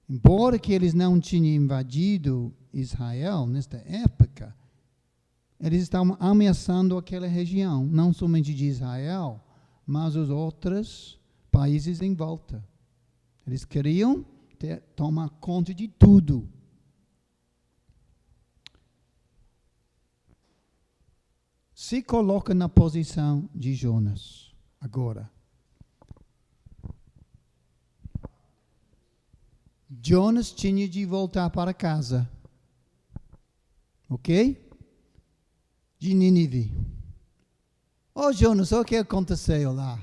Embora que eles não tinham invadido Israel nesta época, eles estavam ameaçando aquela região, não somente de Israel, mas os outros países em volta. Eles queriam tomar conta de tudo. Se coloca na posição de Jonas agora. Jonas tinha de voltar para casa. Ok? De Nínive. Jonas, o que aconteceu lá?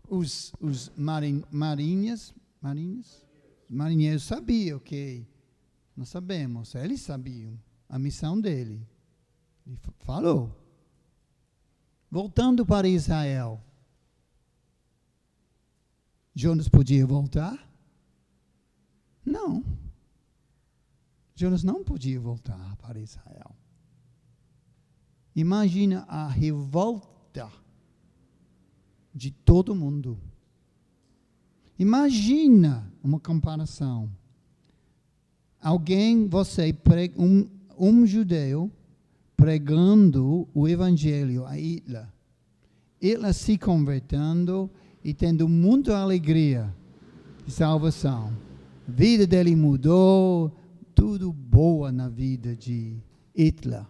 Os marinheiros sabiam que nós sabemos, eles sabiam a missão dele. Ele falou. Voltando para Israel, Jonas podia voltar? Não. Jonas não podia voltar para Israel. Imagina a revolta de todo mundo. Imagina uma comparação. Um judeu pregando o evangelho a Hitler. Hitler se convertendo e tendo muita alegria de salvação. A vida dele mudou, tudo boa na vida de Hitler.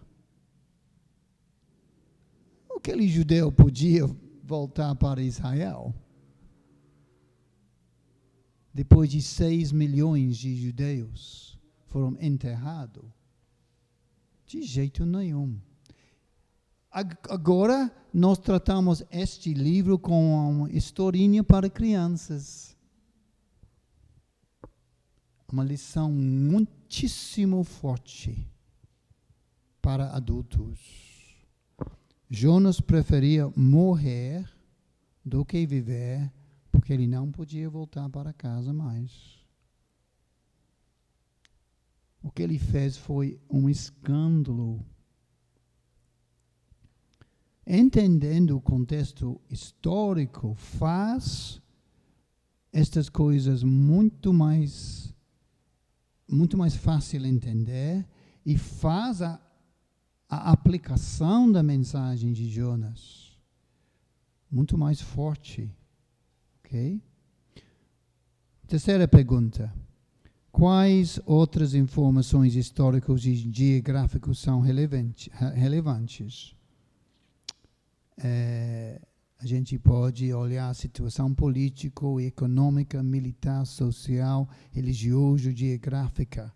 Aquele judeu podia voltar para Israel? Depois de 6 milhões de judeus foram enterrados? De jeito nenhum. Agora, nós tratamos este livro como uma historinha para crianças. Uma lição muitíssimo forte para adultos. Jonas preferia morrer do que viver, porque ele não podia voltar para casa mais. O que ele fez foi um escândalo. Entendendo o contexto histórico, faz estas coisas muito mais fácil de entender e faz a aplicação da mensagem de Jonas muito mais forte. Ok? Terceira pergunta. Quais outras informações históricas e geográficas são relevantes? A gente pode olhar a situação política, econômica, militar, social, religiosa, geográfica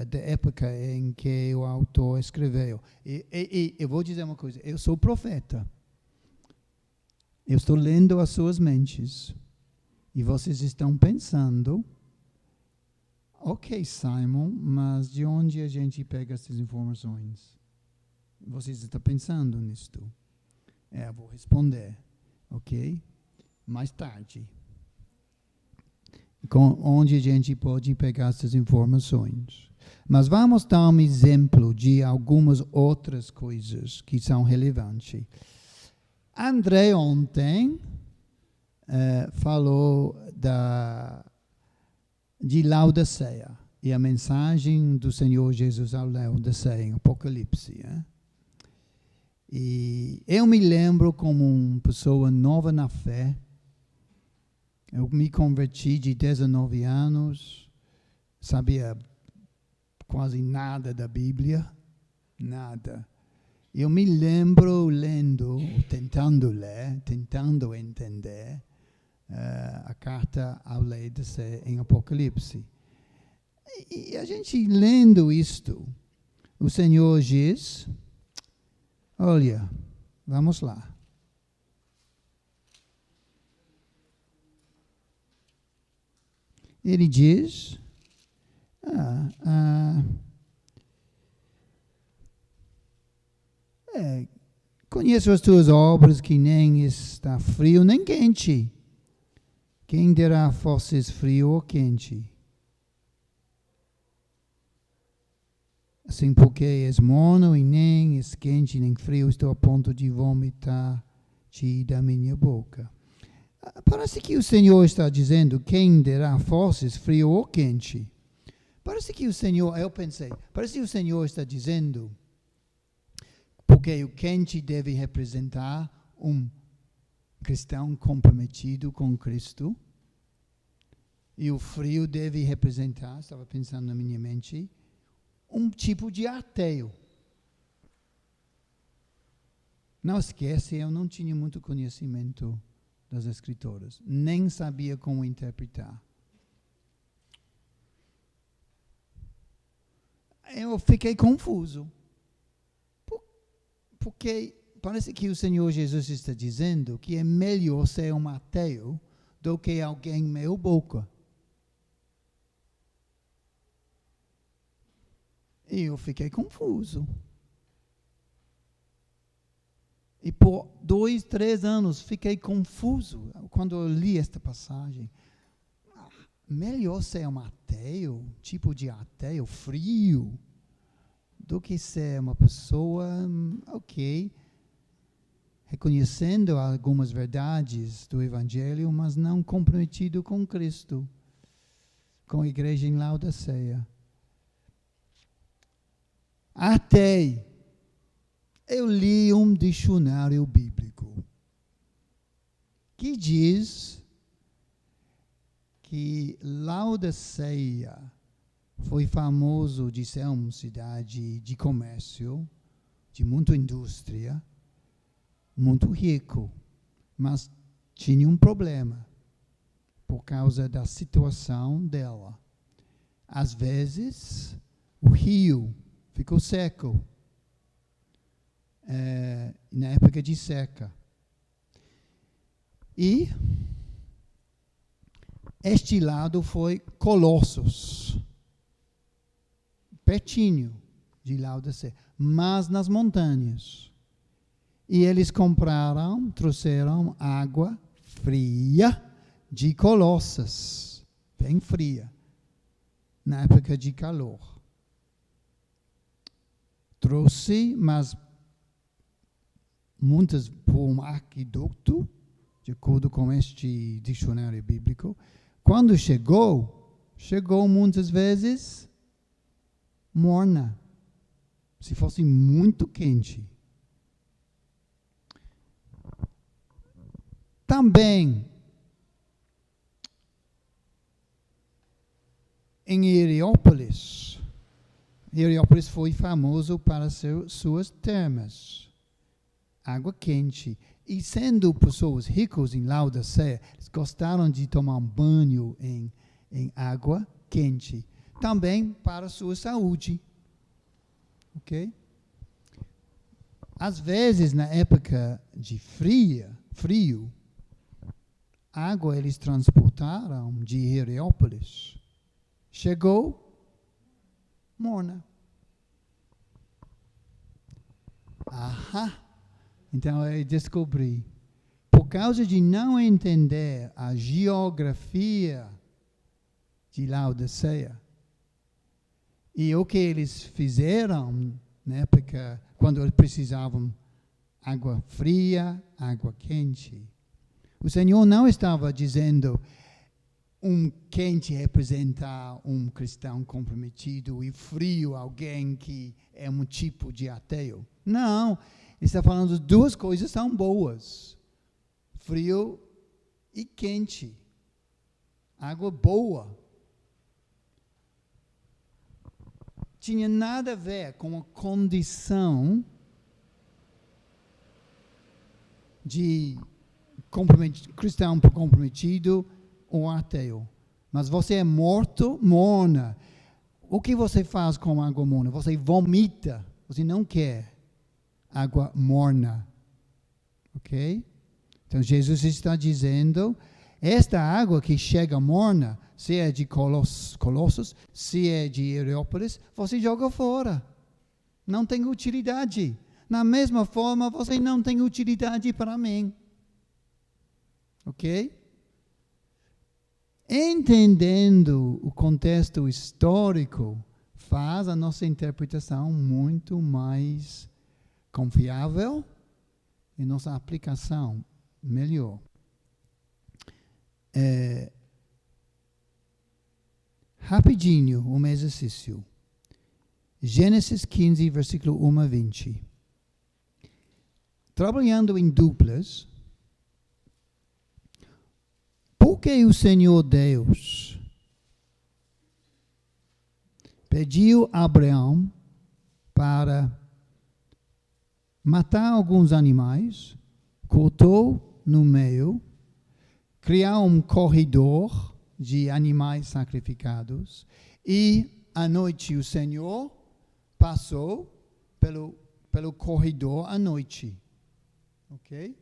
da época em que o autor escreveu. E eu vou dizer uma coisa, eu sou profeta. Eu estou lendo as suas mentes. E vocês estão pensando, ok, Simon, mas de onde a gente pega essas informações? Vocês estão pensando nisto? Eu vou responder, ok? Mais tarde. Onde a gente pode pegar essas informações. Mas vamos dar um exemplo de algumas outras coisas que são relevantes. André ontem falou de Laodiceia e a mensagem do Senhor Jesus ao Laodiceia em Apocalipse. E eu me lembro como uma pessoa nova na fé. Eu me converti de 19 anos, sabia quase nada da Bíblia, nada. Eu me lembro lendo, tentando ler, tentando entender a carta ao Laodiceia em Apocalipse. E a gente lendo isto, o Senhor diz, olha, vamos lá. Ele diz, conheço as tuas obras, que nem está frio nem quente. Quem dirá fosses frio ou quente? Assim, porque és morno e nem és quente nem frio, estou a ponto de vomitar-te da minha boca. Parece que o Senhor está dizendo, quem dirá fosses frio ou quente? Parece que o Senhor, eu pensei, parece que o Senhor está dizendo, porque o quente deve representar um cristão comprometido com Cristo, e o frio deve representar, estava pensando na minha mente, um tipo de ateu. Não esquece, eu não tinha muito conhecimento das Escrituras, nem sabia como interpretar. Eu fiquei confuso, porque parece que o Senhor Jesus está dizendo que é melhor ser um ateu do que alguém meio boca. E eu fiquei confuso. E por 2, 3 anos fiquei confuso quando eu li esta passagem. Melhor ser um ateu, tipo de ateu frio, do que ser uma pessoa, ok, reconhecendo algumas verdades do Evangelho, mas não comprometido com Cristo, com a igreja em Laodiceia. Até eu li um dicionário bíblico que diz que Laodiceia foi famoso de ser uma cidade de comércio, de muita indústria, muito rico, mas tinha um problema por causa da situação dela. Às vezes, o rio ficou seco. na época de seca. E este lado foi Colossos, pertinho de Laodicea, mas nas montanhas. E eles trouxeram água fria de Colossos, bem fria, na época de calor. Trouxe, mas muitas por um aqueduto, de acordo com este dicionário bíblico. Quando chegou muitas vezes morna, se fosse muito quente. Também, em Heliópolis foi famoso para suas termas, água quente. E sendo pessoas ricas em Laodicea, eles gostaram de tomar um banho em água quente. Também para sua saúde. Ok? Às vezes, na época de frio, água eles transportaram de Heliópolis. Chegou morna. Então eu descobri, por causa de não entender a geografia de Laodicea, e o que eles fizeram na época, quando eles precisavam água fria, água quente. O Senhor não estava dizendo quente representar um cristão comprometido e frio alguém que é um tipo de ateu. Não, ele está falando duas coisas são boas. Frio e quente. Água boa. Tinha nada a ver com a condição de cristão comprometido ou ateu. Mas você é morna. O que você faz com água morna? Você vomita. Você não quer água morna. Ok? Então Jesus está dizendo, esta água que chega morna, se é de Colossos, se é de Heliópolis, você joga fora. Não tem utilidade. Na mesma forma, você não tem utilidade para mim. Ok? Entendendo o contexto histórico, faz a nossa interpretação muito mais confiável e nossa aplicação melhor. Rapidinho, um exercício. Gênesis 15, versículo 1 a 20. Trabalhando em duplas, por que o Senhor Deus pediu a Abraão para matar alguns animais, cortou no meio, criar um corredor de animais sacrificados e à noite o Senhor passou pelo corredor à noite. Ok?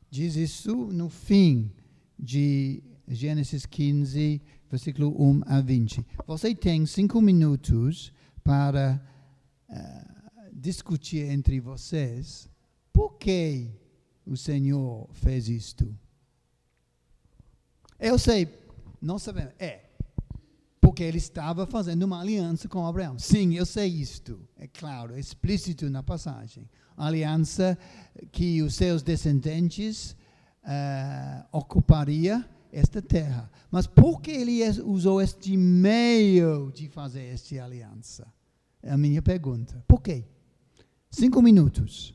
Diz isso no fim de Gênesis 15, versículo 1 a 20. Você tem 5 minutos para discutir entre vocês por que o Senhor fez isto. Eu sei, não sabemos, porque ele estava fazendo uma aliança com Abraão. Sim, eu sei isto, é claro, é explícito na passagem. Aliança que os seus descendentes ocuparia esta terra. Mas por que ele usou este meio de fazer esta aliança? É a minha pergunta. Por quê? 5 minutos.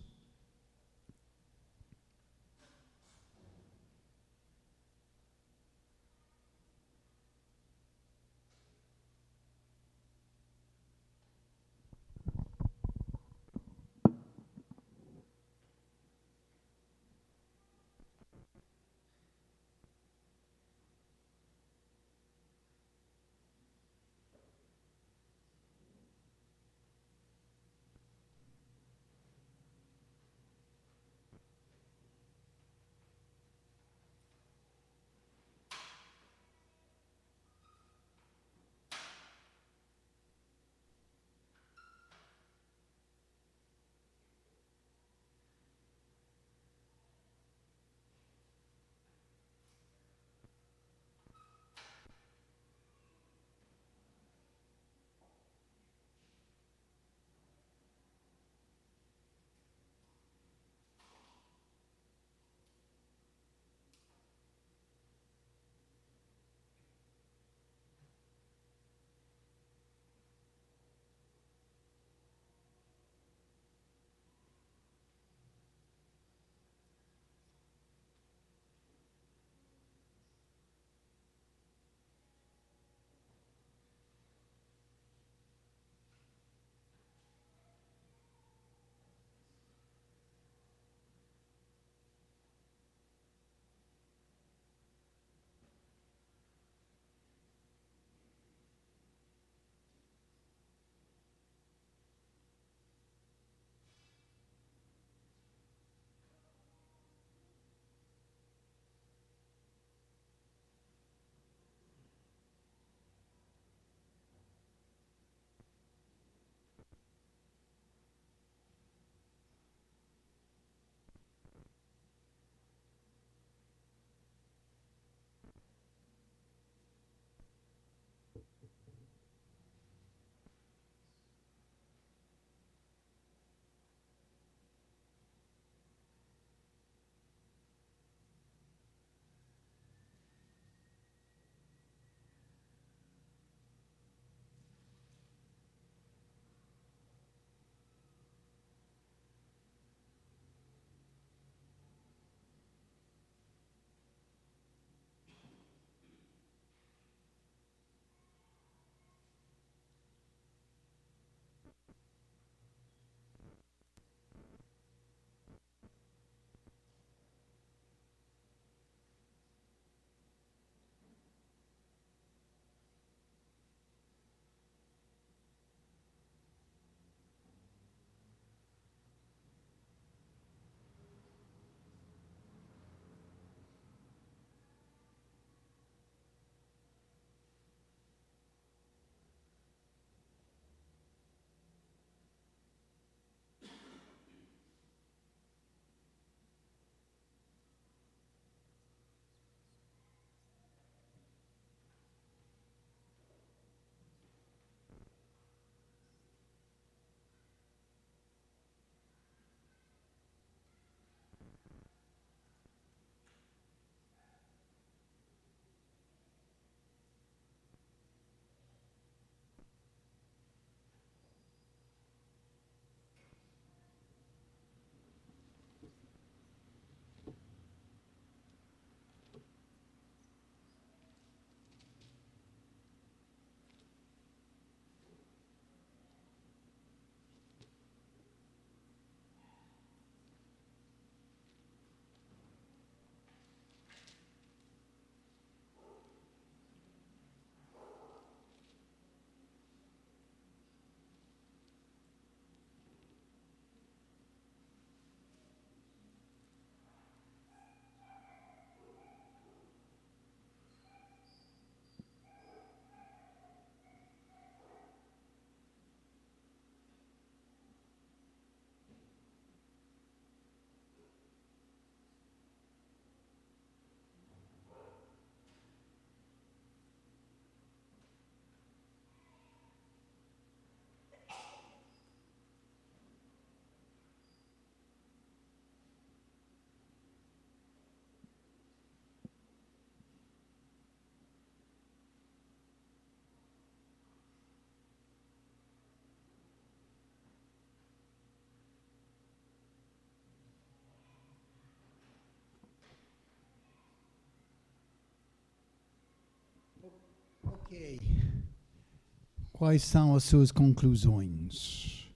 Quais são as suas conclusões?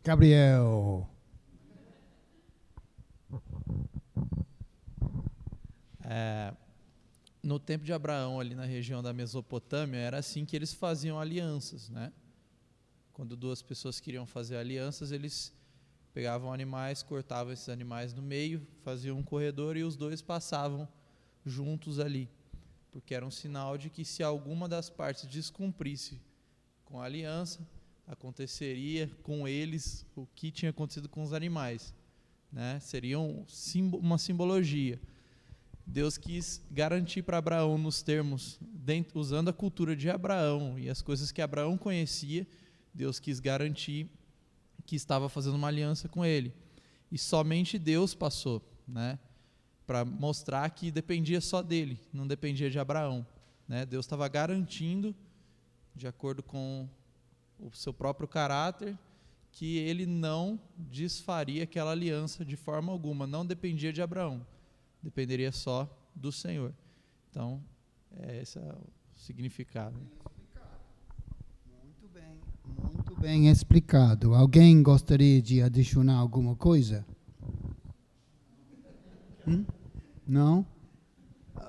Gabriel. No tempo de Abraão, ali na região da Mesopotâmia, era assim que eles faziam alianças, né? Quando duas pessoas queriam fazer alianças, eles pegavam animais, cortavam esses animais no meio, faziam um corredor e os dois passavam juntos ali, porque era um sinal de que se alguma das partes descumprisse com a aliança, aconteceria com eles o que tinha acontecido com os animais, né? Seria uma simbologia. Deus quis garantir para Abraão nos termos, usando a cultura de Abraão e as coisas que Abraão conhecia, Deus quis garantir que estava fazendo uma aliança com ele. E somente Deus passou, né, para mostrar que dependia só dele, não dependia de Abraão, né? Deus estava garantindo, de acordo com o seu próprio caráter, que ele não desfaria aquela aliança de forma alguma, não dependia de Abraão, dependeria só do Senhor. Então, esse é o significado. Muito bem explicado. Alguém gostaria de adicionar alguma coisa? Não?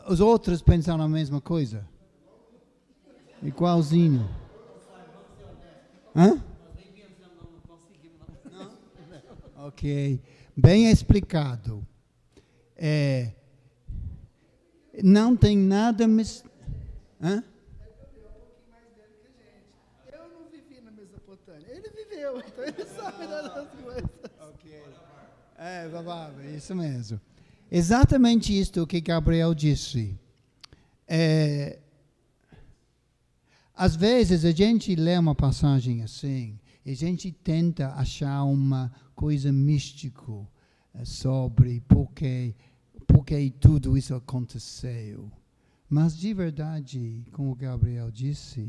Os outros pensaram a mesma coisa? Igualzinho. Hã? Ok. Bem explicado. Não tem nada... Hã? Eu não vivi na Mesopotâmia. Ele viveu, então ele sabe das coisas. Ok. Isso mesmo. Exatamente isto que Gabriel disse. Às vezes a gente lê uma passagem assim e a gente tenta achar uma coisa mística sobre por que tudo isso aconteceu. Mas de verdade, como Gabriel disse,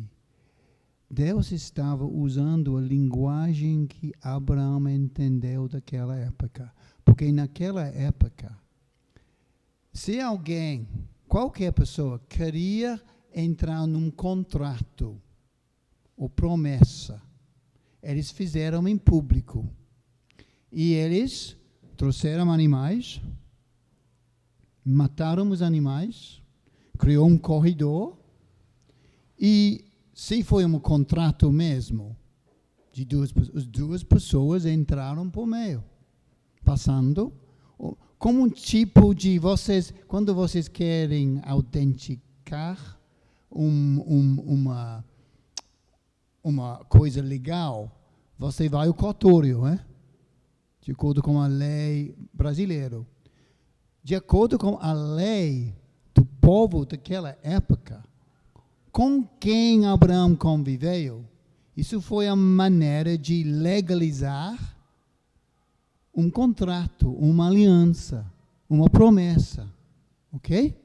Deus estava usando a linguagem que Abraão entendeu daquela época. Porque naquela época, se alguém, qualquer pessoa, queria entrar num contrato ou promessa, eles fizeram em público. E eles trouxeram animais, mataram os animais, criou um corredor, e se foi um contrato mesmo, as duas pessoas entraram por meio, passando, como um tipo de quando vocês querem autenticar uma coisa legal, você vai ao cartório, né? De acordo com a lei brasileira. De acordo com a lei do povo daquela época, com quem Abraão conviveu, isso foi a maneira de legalizar um contrato, uma aliança, uma promessa. Ok?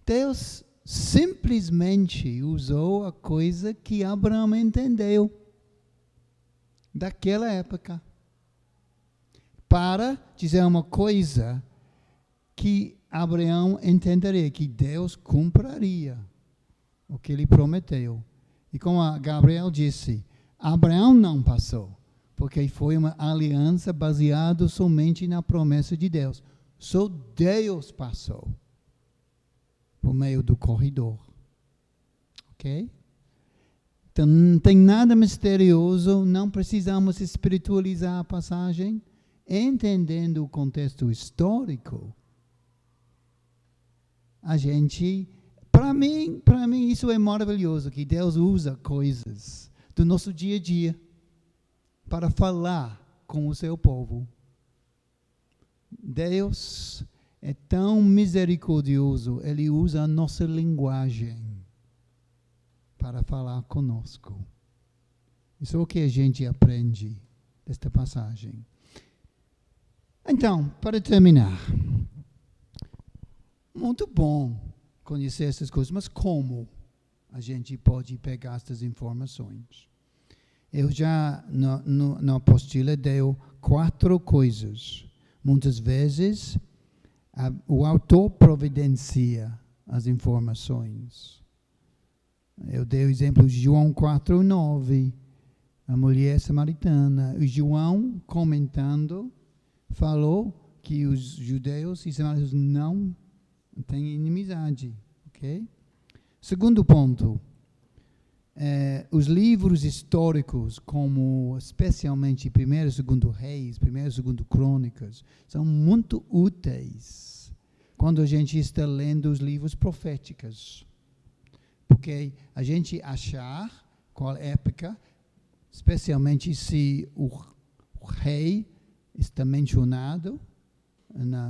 Deus simplesmente usou a coisa que Abraão entendeu daquela época para dizer uma coisa que Abraão entenderia, que Deus cumpriria o que ele prometeu. E como Gabriel disse, Abraão não passou, porque foi uma aliança baseada somente na promessa de Deus. Só Deus passou por meio do corredor. Ok? Então, não tem nada misterioso, não precisamos espiritualizar a passagem, entendendo o contexto histórico. A gente, para mim isso é maravilhoso, que Deus usa coisas do nosso dia a dia para falar com o seu povo. Deus é tão misericordioso, Ele usa a nossa linguagem para falar conosco. Isso é o que a gente aprende desta passagem. Então, para terminar, muito bom conhecer essas coisas, mas como a gente pode pegar essas informações? Eu já, na apostila, dei 4 coisas. Muitas vezes, O autor providencia as informações. Eu dei o exemplo de João 4:9, a mulher samaritana. O João, comentando, falou que os judeus e samaritanos não têm inimizade. Okay? Segundo ponto, os livros históricos, como especialmente 1º e 2º Reis, 1º e 2º Crônicas, são muito úteis quando a gente está lendo os livros proféticos. Porque a gente achar qual época, especialmente se o rei está mencionado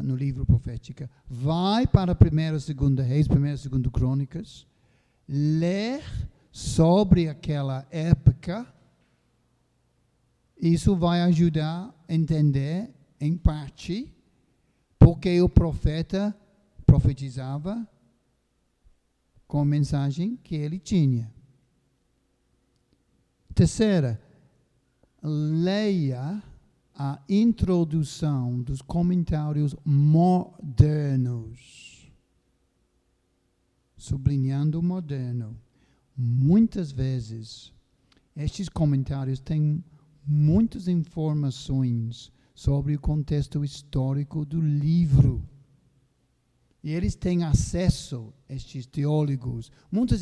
no livro profético, vai para 1º e 2º Reis, 1º e 2º Crônicas, ler sobre aquela época. Isso vai ajudar a entender, em parte, porque o profeta profetizava com a mensagem que ele tinha. Terceira, leia a introdução dos comentários modernos. Sublinhando moderno. Muitas vezes, estes comentários têm muitas informações sobre o contexto histórico do livro. E eles têm acesso, estes teólogos. Muitos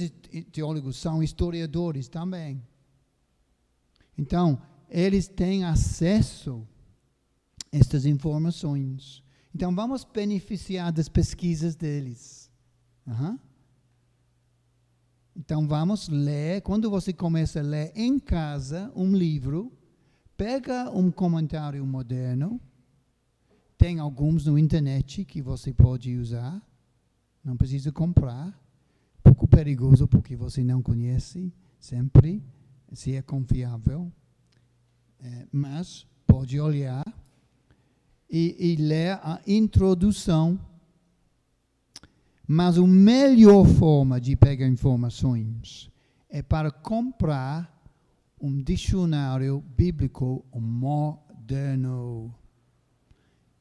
teólogos são historiadores também. Então, eles têm acesso a estas informações. Então, vamos beneficiar das pesquisas deles. Então, vamos ler. Quando você começa a ler em casa um livro, pega um comentário moderno. Tem alguns no internet que você pode usar. Não precisa comprar. Pouco perigoso porque você não conhece sempre se é confiável. Mas pode olhar e ler a introdução. Mas a melhor forma de pegar informações é para comprar um dicionário bíblico moderno.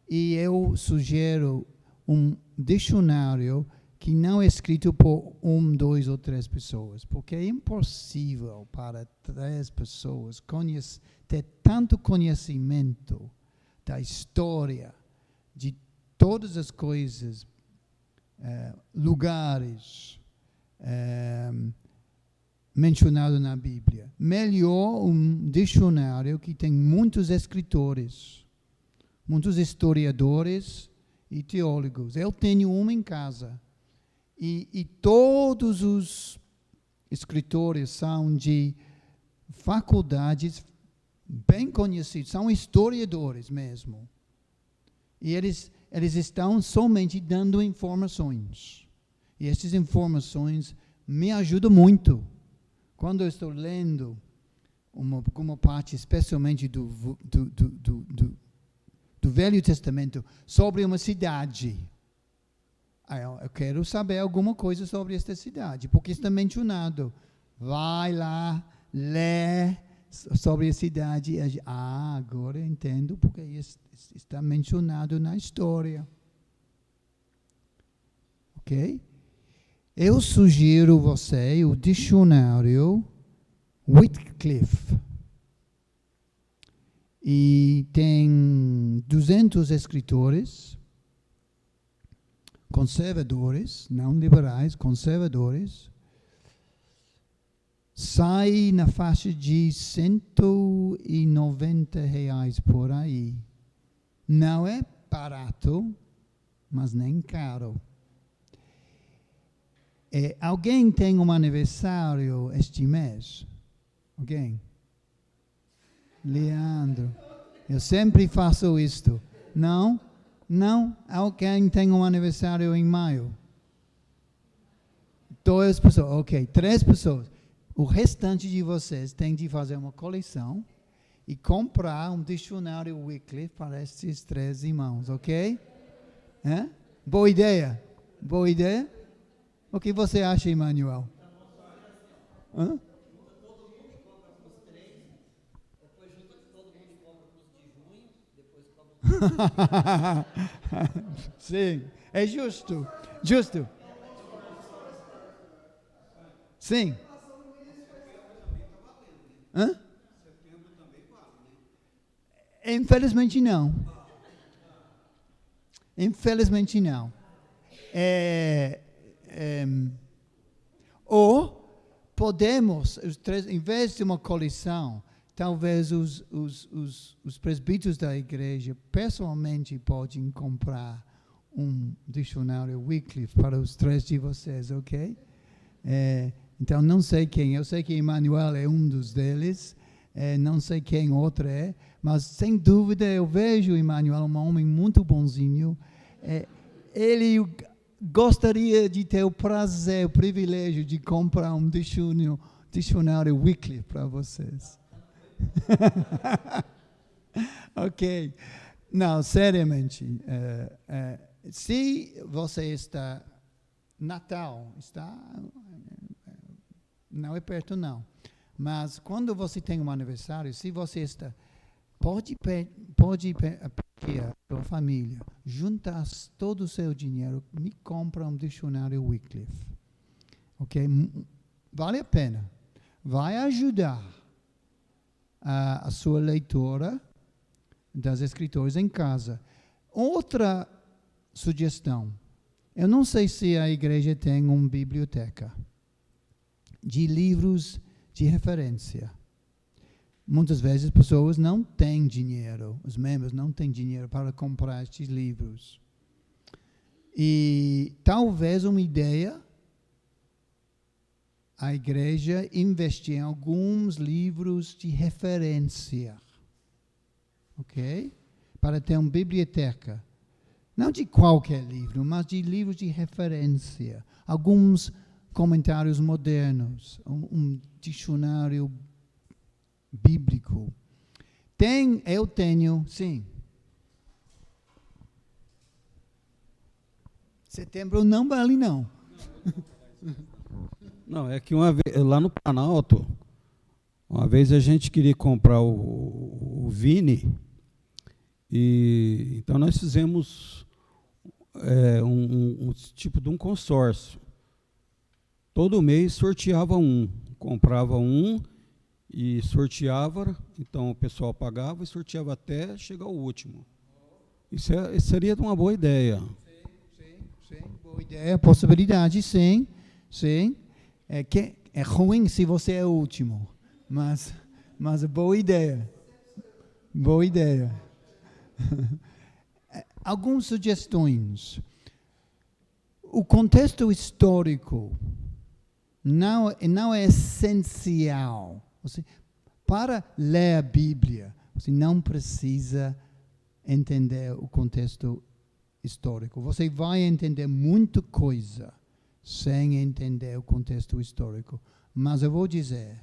E eu sugiro um dicionário que não é escrito por 1, 2 ou 3 pessoas, porque é impossível para 3 pessoas ter tanto conhecimento da história, de todas as coisas, lugares mencionados na Bíblia. Melhor um dicionário que tem muitos escritores, muitos historiadores e teólogos. Eu tenho um em casa. E todos os escritores são de faculdades bem conhecidos, são historiadores mesmo. E eles estão somente dando informações. E essas informações me ajudam muito. Quando eu estou lendo uma parte, especialmente do Velho Testamento, sobre uma cidade, eu quero saber alguma coisa sobre esta cidade, porque está mencionado. Vai lá, lê sobre a cidade. Agora eu entendo porque está mencionado na história. Ok? Eu sugiro você o dicionário Wycliffe. E tem 200 escritores conservadores, não liberais, conservadores. Sai na faixa de R$190 por aí. Não é barato, mas nem caro. Alguém tem um aniversário este mês? Alguém? Leandro. Eu sempre faço isto. Não? Não? Alguém tem um aniversário em maio? 2 pessoas. Ok, 3 pessoas. O restante de vocês tem de fazer uma coleção e comprar um dicionário Wycliffe para esses 3 irmãos, ok? Boa ideia? Boa ideia? O que você acha, Emmanuel? Hã? Sim, é justo. Justo. Sim. Hã? Infelizmente não. Infelizmente não. Ou podemos, em vez de uma coleção, talvez os presbíteros da igreja pessoalmente podem comprar um dicionário Wycliffe para os 3 de vocês, ok? Então, não sei quem, eu sei que Emmanuel é um dos deles, não sei quem outro é, mas sem dúvida eu vejo Emmanuel um homem muito bonzinho. Ele gostaria de ter o prazer, o privilégio de comprar um dicionário Wycliffe para vocês. Ok. Não, seriamente, se você está... Natal está... Não é perto, não. Mas quando você tem um aniversário, se você está... Pode pedir a sua família, juntar todo o seu dinheiro, me compra um dicionário Wycliffe. Ok? Vale a pena. Vai ajudar a sua leitora das escrituras em casa. Outra sugestão. Eu não sei se a igreja tem uma biblioteca de livros de referência. Muitas vezes pessoas não têm dinheiro, os membros não têm dinheiro para comprar estes livros. E talvez uma ideia, a igreja investir em alguns livros de referência, ok? Para ter uma biblioteca. Não de qualquer livro, mas de livros de referência. Alguns comentários modernos, um dicionário bíblico. Eu tenho, sim. Setembro não vale, não. Não, é que uma vez, lá no Planalto, uma vez a gente queria comprar o Vini, e então nós fizemos um tipo de um consórcio. Todo mês sorteava um, comprava um e sorteava, então o pessoal pagava e sorteava até chegar ao último. Isso seria uma boa ideia. Sim, boa ideia, possibilidade, sim. É ruim se você é o último, mas boa ideia. Boa ideia. Algumas sugestões. O contexto histórico não é essencial. Para ler a Bíblia, você não precisa entender o contexto histórico. Você vai entender muita coisa sem entender o contexto histórico. Mas eu vou dizer,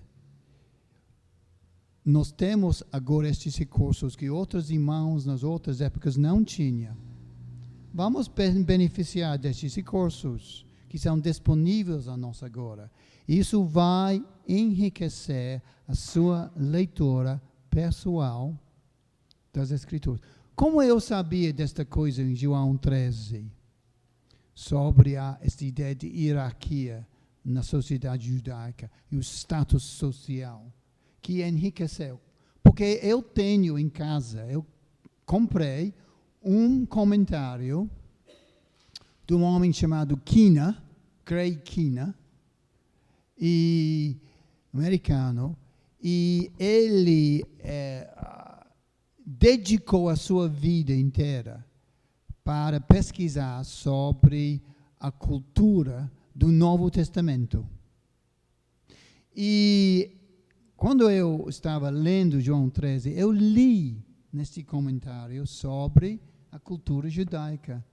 nós temos agora estes recursos que outros irmãos nas outras épocas não tinham. Vamos beneficiar destes recursos que são disponíveis a nós agora. Isso vai enriquecer a sua leitura pessoal das Escrituras. Como eu sabia desta coisa em João 13, sobre esta ideia de hierarquia na sociedade judaica e o status social, que enriqueceu? Porque eu tenho em casa, eu comprei um comentário de um homem chamado Craig Kina, americano, e ele dedicou a sua vida inteira para pesquisar sobre a cultura do Novo Testamento. E quando eu estava lendo João 13, eu li neste comentário sobre a cultura judaica.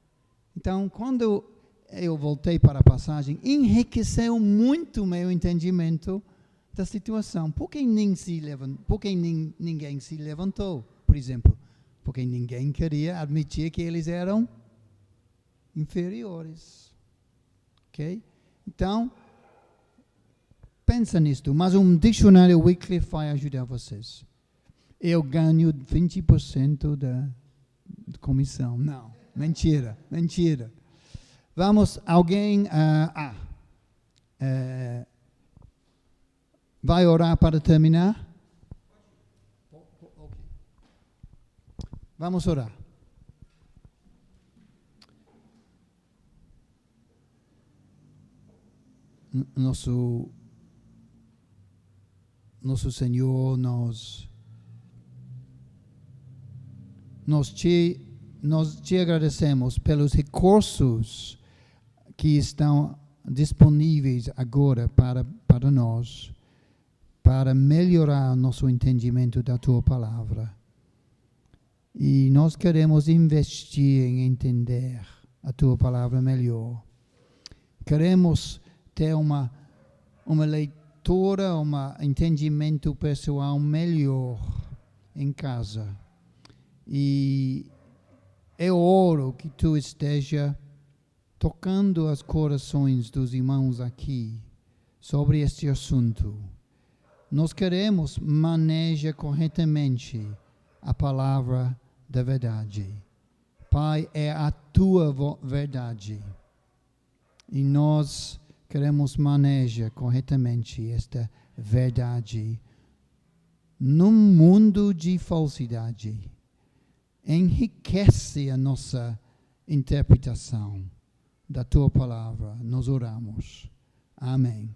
Então, quando eu voltei para a passagem, enriqueceu muito o meu entendimento da situação. Por que ninguém se levantou, por exemplo? Porque ninguém queria admitir que eles eram inferiores. Ok? Então, pensa nisto. Mas um dicionário Wycliffe vai ajudar vocês. Eu ganho 20% do comissão. Não, mentira, mentira. Vamos, alguém vai orar para terminar? Vamos orar. Nosso Senhor, nós te agradecemos pelos recursos que estão disponíveis agora para nós, para melhorar nosso entendimento da Tua Palavra. E nós queremos investir em entender a Tua Palavra melhor. Queremos ter uma leitura, um entendimento pessoal melhor em casa. E eu oro que Tu esteja tocando os corações dos irmãos aqui sobre este assunto. Nós queremos manejar corretamente a palavra da verdade. Pai, é a Tua verdade. E nós queremos manejar corretamente esta verdade num mundo de falsidade. Enriquece a nossa interpretação da Tua Palavra. Nós oramos. Amém.